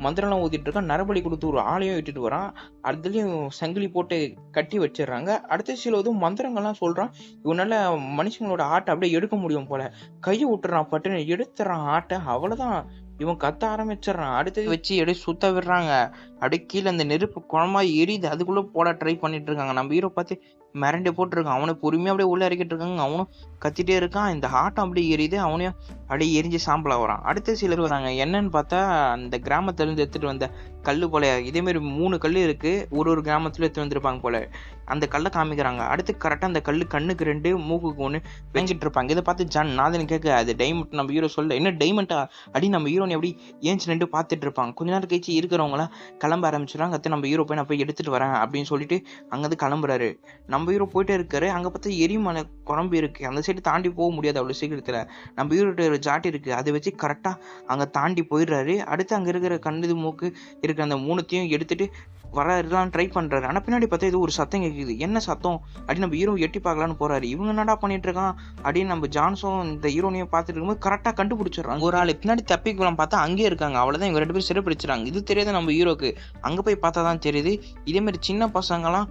மந்திரம்லாம் ஊத்திட்டு இருக்கான். நரபலி கொடுத்து ஒரு ஆளையும் விட்டுட்டு வரான். அதுலயும் சங்கிலி போட்டு கட்டி வச்சிடுறாங்க. அடுத்த சில ஏதோ மந்திரங்கள்லாம் சொல்றான். இவனால மனுஷங்களோட ஆட்டை அப்படியே எடுக்க முடியும் போல. கையை விட்டுறான், பட்டுன்னு எடுத்துறான் ஆட்டை. அவ்வளவுதான், இவன் கத்த ஆரம்பிச்சிடறான். அடுத்து வச்சு எடுத்து சுத்த விடுறாங்க. அப்படியே கீழே அந்த நெருப்பு குழம்பா எரியுது. அதுக்குள்ள போட ட்ரை பண்ணிட்டு இருக்காங்க. நம்ம ஹீரோ பார்த்து மிரண்டே போட்டுருக்கான். அவனை பொறுமையா அப்படியே உள்ள இறக்கிட்டு இருக்காங்க. அவனும் கத்திட்டே இருக்கான். இந்த ஆட்டம் அப்படியே எரியுது. அவனையும் அப்படியே எரிஞ்சு சாம்பலா வரான். அடுத்த சிலர் வராங்க. என்னன்னு பார்த்தா அந்த கிராமத்துல இருந்து எடுத்துட்டு வந்த கல்லு போல. இதே மாதிரி 3 கல்லு இருக்கு. ஒரு கிராமத்துல எடுத்து வந்திருப்பாங்க போல. அந்த கல்லை காமிக்கிறாங்க. அடுத்து கரெக்டா அந்த கல்லு கண்ணுக்கு 2 மூக்குக்கு 1 வெஞ்சிட்டு இருப்பாங்க. இதை பார்த்து ஜான் நாதன் கேட்க அது டைமண்ட். நம்ம ஹீரோ சொல்ல என்ன டைமண்டா அப்படின்னு நம்ம ஹீரோ எப்படி ஏஞ்சி 2 பார்த்துட்டு இருப்பாங்க. கொஞ்ச நேரம் கழிச்சு இருக்கிறவங்களாம் கிளம்ப ஆரம்பிச்சிடறாங்க. அத்தை நம்ம ஹீரோ போய் நான் போய் எடுத்துட்டு வரேன் அப்படின்னு சொல்லிட்டு அங்கிருந்து கிளம்புறாரு. நம்ம ஹீரோ போயிட்டே இருக்காரு. அங்க பார்த்தா எரிமலை குழம்பு இருக்கு. அந்த சைடு தாண்டி போக முடியாது அவ்வளவு சீக்கிரத்துல. நம்ம ஹீரோட்ட ஒரு ஜாட்டி இருக்கு. அதை வச்சு கரெக்டா அங்க தாண்டி போயிடுறாரு. அடுத்து அங்க இருக்கிற கண்ணு மூக்கு இருக்கிற அந்த 3த்தையும் எடுத்துட்டு வரலாம் ட்ரை பண்றாரு. ஆனா பின்னாடி பார்த்தா இது ஒரு சத்தம் கேட்குது. என்ன சத்தம் அப்படின்னு நம்ம ஹீரோ எட்டி பார்க்கலான்னு போறாரு. இவங்க என்னடா பண்ணிட்டு இருக்கான் அப்படின்னு நம்ம ஜான்ஸும் இந்த ஹீரோனையும் பார்த்துட்டு இருக்கும்போது கரெக்டா கண்டுபிடிச்சிடறாங்க. ஒரு ஆள் பின்னாடி தப்பிக்கலாம் பார்த்தா அங்கேயே இருக்காங்க. அவ்வளவுதான், இவங்க 2 பேரும் சிறைப்பிடிச்சிடறாங்க. இது தெரியாது நம்ம ஹீரோக்கு. அங்க போய் பார்த்தா தான் தெரியுது இதே மாதிரி சின்ன பசங்கலாம்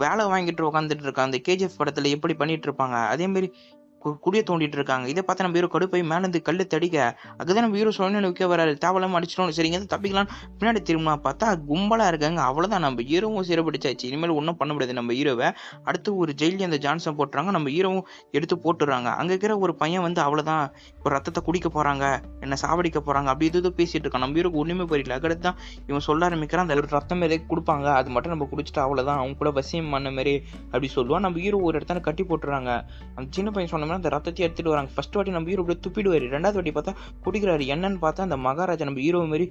வேலை வாங்கிட்டு உட்காந்துட்டு இருக்காங்க. அந்த கேஜிஎஃப் படத்துல எப்படி பண்ணிட்டு இருப்பாங்க அதே மாதிரி குடிய தோண்டிட்டு இருக்காங்க. இதை பார்த்து நம்ம ஹீரோ கடுப்பை மேலேருந்து கல்லு தடிக்க அதுதான் நம்ம ஹீரோ சொல்லணும்னு நிற்க வராரு. தேவலாம அடிச்சிட்டோம். சரிங்க தப்பிக்கலாம். பின்னாடி திரும்பினா பார்த்தா கும்பலா இருக்காங்க. அவ்வளவுதான், நம்ம ஹீரோவும் சிறப்பிடிச்சாச்சு. இனிமேல் ஒன்றும் பண்ண முடியாது நம்ம ஹீரோவை. அடுத்து ஒரு ஜெயிலி அந்த ஜான்சன் போட்டுறாங்க. நம்ம ஹீரோவும் எடுத்து போட்டுறாங்க. அங்க இருக்கிற ஒரு பையன் வந்து அவ்வளவுதான், இப்போ ரத்தத்தை குடிக்க போறாங்க, என்ன சாவடிக்க போறாங்க அப்படி இது பேசிட்டு இருக்கான். நம்ம ஹீரோக்கு ஒண்ணுமே புரியல. அடுத்து தான் இவன் சொல்ல ஆரம்பிக்கிறான், அந்த ஒரு ரத்தம் மேலே கொடுப்பாங்க, அது மட்டும் நம்ம குடிச்சிட்டு அவ்வளவுதான், அவங்க கூட வசியம் பண்ண மாதிரி அப்படி சொல்லுவான். நம்ம ஹீரோ ஒரு இடத்துல கட்டி போட்டுறாங்க. அந்த சின்ன பையன் சொன்ன மாதிரி அந்த ரத்தத்தை எடுத்துட்டு வராங்க. ஃபர்ஸ்ட் வாட்டி நம்ம ஹீரோ அப்படியே துப்பிடுவாரு. ரெண்டாவது வாட்டி பார்த்தா குடிக்கிறாரு. என்னன்னு பார்த்தா அந்த மகாராஜா நம்ம ஹீரோ மாதிரி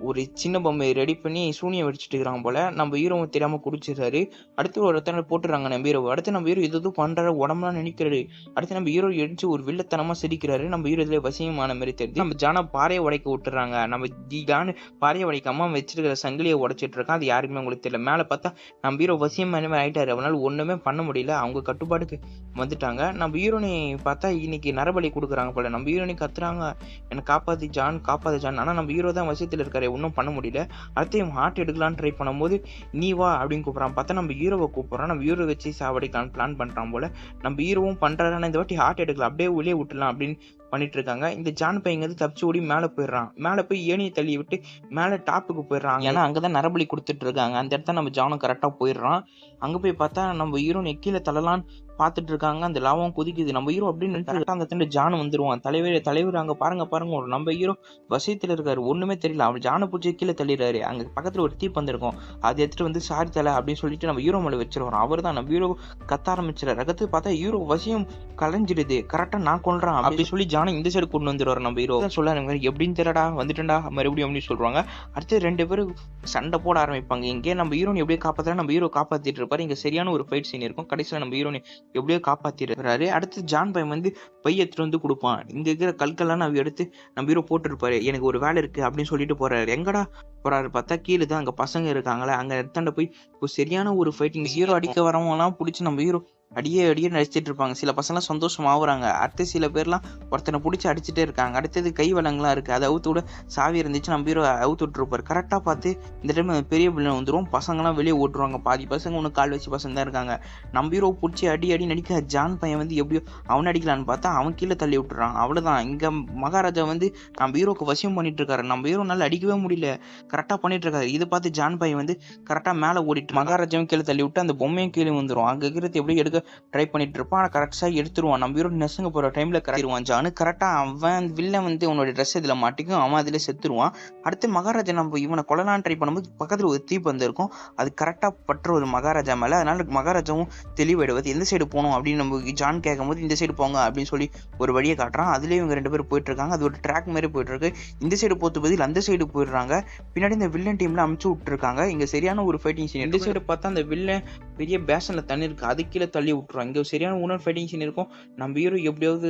ஒரு சின்ன பொம்மையை ரெடி பண்ணி சூனியம் வெடிச்சிட்டு இருக்கிறாங்க போல. நம்ம ஹீரோவும் தெரியாம குடிச்சிடுறாரு. அடுத்து ஒரு இடத்துல போட்டுறாங்க நம்ம ஹீரோ. அடுத்து நம்ம ஹீரோ இது பண்றாரு, உடம்புலாம் நினைக்கிறாரு. அடுத்து நம்ம ஹீரோ எடுத்து ஒரு வில்லத்தனமா சிரிக்கிறாரு. நம்ம ஹீரோ இதுல வசியமான மாதிரி தெரியுது. நம்ம ஜானா பாறையை உடைக்க விட்டுறாங்க. நம்ம ஜானு பாறையை உடைக்காம வச்சிருக்கிற சங்கிலியை உடைச்சிட்டு இருக்கான். அது யாருக்குமே உங்களுக்கு தெரியல. மேல பார்த்தா நம்ம ஹீரோ வசியமான மாதிரி ஆயிட்டாரு. அவனால ஒண்ணுமே பண்ண முடியல. அவங்க கட்டுப்பாடுக்கு வந்துட்டாங்க. நம்ம ஹீரோனி பார்த்தா இன்னைக்கு நரபலி கொடுக்குறாங்க போல. நம்ம ஹீரோனி கத்துறாங்க, என்ன காப்பாத்து ஜான், காப்பாத்து ஜான். ஆனா நம்ம ஹீரோ தான் வசியத்தில் இருக்காரு, ஒன்றும் பண்ண முடியல. அடுத்து இவன் ஹார்ட் எடுக்கலான்னு ட்ரை பண்ணும்போது நீ வா அப்படின்னு கூப்பிட்றான். பார்த்தா நம்ம ஹீரோவை கூப்பிட்றான். நம்ம ஹீரோ வச்சு சாவடிக்கான்னு பிளான் பண்றான் போல. நம்ம ஹீரோவும் பண்றாரு. இந்த வாட்டி ஹார்ட் எடுக்கலாம், அப்படியே உள்ளே விட்டுலாம் அப்படின்னு பண்ணிட்டு இருக்காங்க. இந்த ஜான் பையன் வந்து தப்பிச்சு ஓடி மேலே போயிடுறான். மேலே போய் ஏணியை தள்ளி விட்டு மேலே டாப்புக்கு போயிடுறாங்க. ஏன்னா அங்கதான் நரபலி கொடுத்துட்டு இருக்காங்க. அந்த இடத்த நம்ம ஜானும் கரெக்டா போயிடுறான். அங்க போய் பார்த்தா நம்ம ஹீரோ கீழே தள்ளலான்னு பார்த்துட்டு இருக்காங்க. அந்த லாவம் கொதிக்குது. நம்ம ஹீரோ அப்படின்னு கரெக்டாக அந்த தண்டு ஜான் வந்துருவான். தலைவர் அங்கே பாருங்க ஒரு நம்ம ஹீரோ வசியத்தில் இருக்காரு, ஒண்ணுமே தெரியல. அவன் ஜானை பிடிச்சி கீழே தள்ளிடுறாரு. அங்கே பக்கத்தில் ஒரு தீப் வந்திருக்கும், அதை எடுத்துட்டு வந்து சாரி தலை அப்படின்னு சொல்லிட்டு நம்ம ஹீரோ மேலே வச்சிருவோம். அவர் தான் நம்ம ஹீரோ கத்த ஆரம்பிச்சிடாரு. அடுத்து பார்த்தா ஹீரோ வசியம் கலைஞ்சிடுது. கரெக்டாக நான் கொள்றான் அப்படின்னு சொல்லி ஜானை இந்த சைடு கொண்டு வந்துடுவார். நம்ம ஹீரோ சொல்ல எப்படின்னு தெரியடா வந்துட்டா மறுபடியும் அப்படின்னு சொல்றாங்க. அடுத்து ரெண்டு பேரும் சண்டை போட ஆரம்பிப்பாங்க. இங்கே நம்ம ஹீரோனை எப்படியோ காப்பாற்றுறா, நம்ம ஹீரோ காப்பாற்றிட்டு இருப்பாரு. இங்கே சரியான ஒரு ஃபைட் சீன் இருக்கும். கடைசியில் நம்ம ஹீரோனை எப்படியோ காப்பாற்றிடுறாரு. அடுத்து ஜான் பையன் வந்து பை எடுத்துட்டு வந்து கொடுப்பான். இங்கே இருக்கிற கற்கள்லாம் நம்ம எடுத்து நம்ம ஹீரோ போட்டுருப்பாரு. எனக்கு ஒரு வேலை இருக்கு அப்படின்னு சொல்லிட்டு போறாரு. எங்கடா போறாரு பார்த்தா கீழே தான் அங்கே பசங்க இருக்காங்களே, அங்கே எடுத்தாண்ட போய் இப்போ சரியான ஒரு ஃபைட்டிங். ஹீரோ அடிக்க வரவங்கலாம் பிடிச்சி நம்ம ஹீரோ அடியே நடிச்சிட்டு இருப்பாங்க. சில பசங்களாம் சந்தோஷம் ஆகுறாங்க. அடுத்து சில பேர்லாம் ஒருத்தனை பிடிச்சி அடிச்சுட்டே இருக்காங்க. அடுத்தது கை வளங்கலாம் இருக்கு, அதை அவுத்து விட சாவி இருந்துச்சு. நம்ம ஹீரோ அவுத்து விட்டுருப்பாரு. கரெக்டாக பார்த்து இந்த டைம் பெரிய பிள்ளை வந்துடும். பசங்களாம் வெளியே ஓட்டுருவாங்க. பாதி பசங்க ஒன்று கால் வச்சு பசங்க தான் இருக்காங்க. நம்ம ஹீரோ பிடிச்சி அடி நடிக்க ஜான் பையன் வந்து எப்படியோ அவன் அடிக்கலான்னு பார்த்தா அவன் கீழே தள்ளி விட்டுறான். அவ்வளோதான். இங்கே மகாராஜா வந்து நம்ம ஹீரோக்கு வசியம் பண்ணிட்டு இருக்காரு. நம்ம ஹீரோ நல்லா அடிக்கவே முடியல, கரெக்டாக பண்ணிட்டு இருக்காரு. இதை பார்த்து ஜான் பையன் வந்து கரெக்டாக மேலே ஓடிட்டு மகாராஜாவும் கீழே தள்ளி விட்டு அந்த பொம்மையும் கீழே வந்துடும். அங்கே இருக்கிறது எப்படி எடுக்க ட்ரை பண்ணிட்டு இருப்பான். ஆனால் கரெக்டாக எடுத்துருவான். நம்ம ஹீரோ நெசங்க போகிற டைமில் கரையிடுவான் ஜானு. கரெக்டாக அவன் வில்ல வந்து அவனோட ட்ரெஸ் இதில் மாட்டிக்கும், அவன் அதில் செத்துருவான். அடுத்து மகாராஜா நம்ம இவனை கொல்லலான்னு ட்ரை பண்ணும்போது பக்கத்தில் ஒரு தீப் வந்திருக்கும். அது கரெக்டாக பற்ற ஒரு மகாராஜா மேலே. அதனால மகாராஜாவும் தெளிவாயிடுவது. எந்த சைடு போகணும் அப்படின்னு நம்ம ஜான் கேட்கும்போது இந்த சைடு போங்க அப்படின்னு சொல்லி ஒரு வழியை காட்டுறான். அதுலேயே இவங்க ரெண்டு பேரும் போயிட்டு இருக்காங்க. அது ஒரு ட்ராக் மாதிரி போயிட்டு இருக்கு. இந்த சைடு போத்து பதில் அந்த சைடு போயிடுறாங்க. பின்னாடி இந்த வில்லன் டீம்ல அமுச்சு விட்டுருக்காங்க. இங்க சரியான ஒரு ஃபைட்டிங் சீன். இந்த சைடு பார்த்தா அந்த வில்லன் பெரிய பேசன்ல தண்ணி இருக்கு, அது கீழே தள்ளி விட்டுருவாங்க. இங்க சரியான உணர் ஃபைட்டிங் சீன் இருக்கும். நம்ம ஹீரோ எப்படியாவது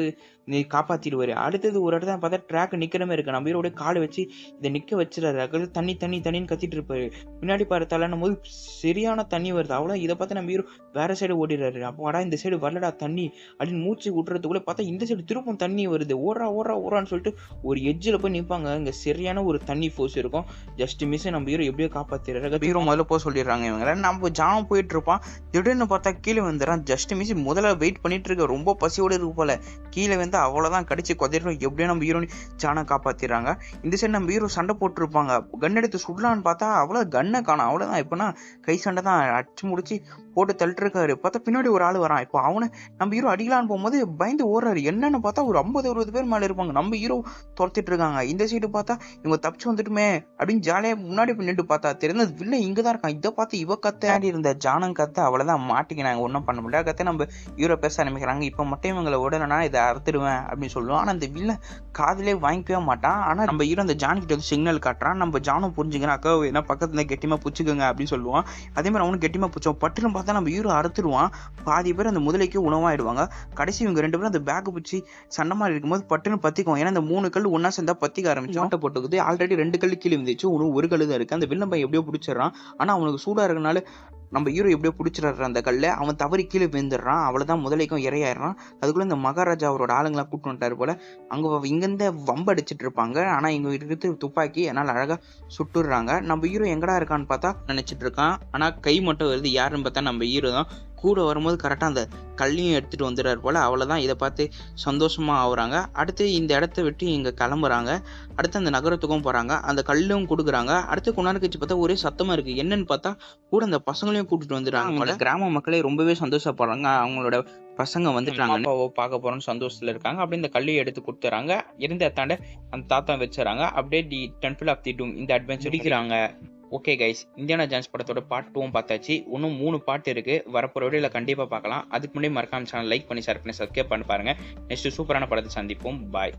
காப்பாத்திடுவாரு. அடுத்தது ஒரு இடத்துல பார்த்தா ட்ராக் நிக்கிற மாதிரி இருக்கு. நம்ம ஹீரோட காலை வச்சு இதை நிக்க வச்சிடாரு. அது தண்ணின்னு கத்திட்டு இருப்பாரு. பின்னாடி பார்த்தாலும் போது சரியான தண்ணி வருது. அவ்வளோ இதை பார்த்து நம்ம ஹீரோ வேற சைடு ஓடிடுறாரு. அப்போடா இந்த சைடு வரலடா தண்ணி அப்படின்னு மூச்சு விட்டுறதுக்குள்ள பார்த்தா இந்த சைடு திருப்பும் தண்ணி வருது. ஓடுறான்னு சொல்லிட்டு ஒரு எட்ஜில் போய் நிற்பாங்க. இங்க சரியான ஒரு தண்ணி ஃபோர்ஸ் இருக்கும். ஜஸ்ட் மிஸ் நம்ம ஹீரோ எப்படியோ காப்பாத்திடுறாரு. ஹீரோ முதல்ல போக சொல்லிடுறாங்க இவங்க. நம்ம ஜானம் போயிட்டு இருப்பான். திடீர்னு பார்த்தா கீழே வந்துடுறான். ஜஸ்ட் மிஸ் முதல்ல வெயிட் பண்ணிட்டு இருக்க, ரொம்ப பசியோடு இருக்கு போல. கீழே வந்து அவ்வளோதான் கடிச்சு கொதிரும். எப்படியோ நம்ம ஹீரோ ஜானை காப்பாத்திடுறாங்க. இந்த சைடு நம்ம ஹீரோ சண்டை போட்டுருப்பாங்க. கன் எடுத்து சுடலான்னு பார்த்தா அவ்வளோ கன்னை காணும். அவ்வளோதான். இப்போனா கை சண்டை தான் அடிச்சு முடிச்சு போட்டு தள்ளிட்டு இருக்காரு. பார்த்தா பின்னாடி ஒரு ஆள் வரான். இப்போ அவனை நம்ம ஹீரோ அடிக்கலான்னு போகும்போது பயந்து ஓடுறாரு. என்னன்னு பார்த்தா ஒரு 50-60 பேர் மேலே இருப்பாங்க. நம்ம ஹீரோ துரத்திட்டு இருக்காங்க. இந்த சைடு பார்த்தா இவங்க தப்பிச்சு வந்துட்டுமே அப்படின்னு ஜாலியாக முன்னாடி நின்று பார்த்தா தெரிஞ்சது வில்லை இங்கே தான் இருக்கான். இதை பார்த்து இவ கத்தாடி இருந்த ஜானம் கத்த அவ்வளோதான் மாட்டிக்கினாங்க. ஒன்றும் பண்ண முடியாது. கத்த நம்ம ஹீரோ பேச ஆரம்பிக்கிறாங்க. இப்போ மட்டும் இவங்களை உடனே இதை அறுத்துடுவேன் அப்படின்னு சொல்லுவோம். ஆனால் அந்த வில்லை காதிலே வாங்கிக்கவே மாட்டான். ஆனால் நம்ம ஹீரோ அந்த ஜான் கிட்ட வந்து சிக்னல் காட்டுறான். நம்ம ஜானும் புரிஞ்சுக்கிறேன். அக்கா என்ன பக்கத்துல கெட்டிமா பிடிச்சிக்கோங்க அப்படின்னு சொல்லுவான். அதே மாதிரி அவனும் கெட்டிமா பிடிச்சோம். பட்டுன்னு பார்த்தா நம்ம ஹீரோ அறுத்துருவான். பாதி பேர் அந்த முதலைக்கு உணவாயிடுவாங்க. கடைசி இவங்க ரெண்டு பேரும் அந்த பேக் பிடிச்சி சண்டை மாதிரி இருக்கும்போது பட்டுன்னு பத்திக்குவோம். ஏன்னா அந்த 3 கல் ஒன்னா சேர்ந்தா பத்திக்க ஆரம்பிச்சு ஆட்டை போட்டுக்குது. ஆல்ரெடி 2 கல் கீழே இருந்துச்சு, ஒரு கல் தான் இருக்கு. அந்த வில்லன் பையன் எப்படியோ பிடிச்சிடறான். ஆனா அவனுக்கு சூடா இருக்கனால நம்ம ஹீரோ எப்படியோ பிடிச்சிடுற அந்த கல்லை. அவன் தவறி கீழே விழுந்துடுறான். அவ்வளோதான் முதலைக்கும் இறையாயிடுறான். அதுக்குள்ள இந்த மகாராஜா அவரோட ஆளுங்களாம் கூப்பிட்டு வந்துட்டாரு போல. அங்கே இங்கேருந்து வம்பு அடிச்சிட்டு இருப்பாங்க. ஆனால் இங்கே இருக்கிறது துப்பாக்கி, அதனால் அழகாக சுட்டுடுறாங்க. நம்ம ஹீரோ எங்கடா இருக்கான்னு பார்த்தா நினச்சிட்டு இருக்கான். ஆனால் கை மட்டும் வருது. யாருன்னு பார்த்தா நம்ம ஹீரோ தான். கூட வரும்போது கரெக்டாக அந்த கல்லையும் எடுத்துகிட்டு வந்துடுறாரு போல். அவ்வளோதான், இதை பார்த்து சந்தோஷமாக ஆகுறாங்க. அடுத்து இந்த இடத்த விட்டு இங்கே கிளம்புறாங்க. அடுத்து அந்த நகரத்துக்கும் போகிறாங்க. அந்த கல்லும் கொடுக்குறாங்க. அடுத்து கொஞ்ச நேரம் கழிச்சு பார்த்தா ஒரே சத்தமாக இருக்குது. என்னன்னு பார்த்தா கூட அந்த பசங்களையும் கூட்டிட்டு வந்துடுறாங்க போல. கிராம மக்களே ரொம்பவே சந்தோஷப்படுறாங்க. அவங்களோட பசங்க வந்துட்டாங்க, அப்பாவை பார்க்க போகிறோன்னு சந்தோஷத்தில் இருக்காங்க. அப்படியே இந்த கல்லையை எடுத்து கொடுத்துறாங்க. இருந்த இடத்தாண்ட அந்த தாத்தா வச்சுறாங்க. அப்படியே தி டெம்பிள் ஆஃப் தி டூம் இந்த அட்வென்ச்சர் முடிக்கிறாங்க. ஓகே கைஸ், இந்தியானா ஜோன்ஸ் படத்தோட பார்ட் 2 பார்த்தாச்சு. இன்னும் 3 பார்ட் இருக்கு. வரப்போற வீடியோல கண்டிப்பா பார்க்கலாம். அதுக்கு முன்னாடி மறக்காம சேனல் லைக் பண்ணி ஷேர் பண்ணி சப்ஸ்கிரைப் பண்ணி பாருங்க. நெக்ஸ்ட் சூப்பரான படத்தை சந்திப்போம். பாய்.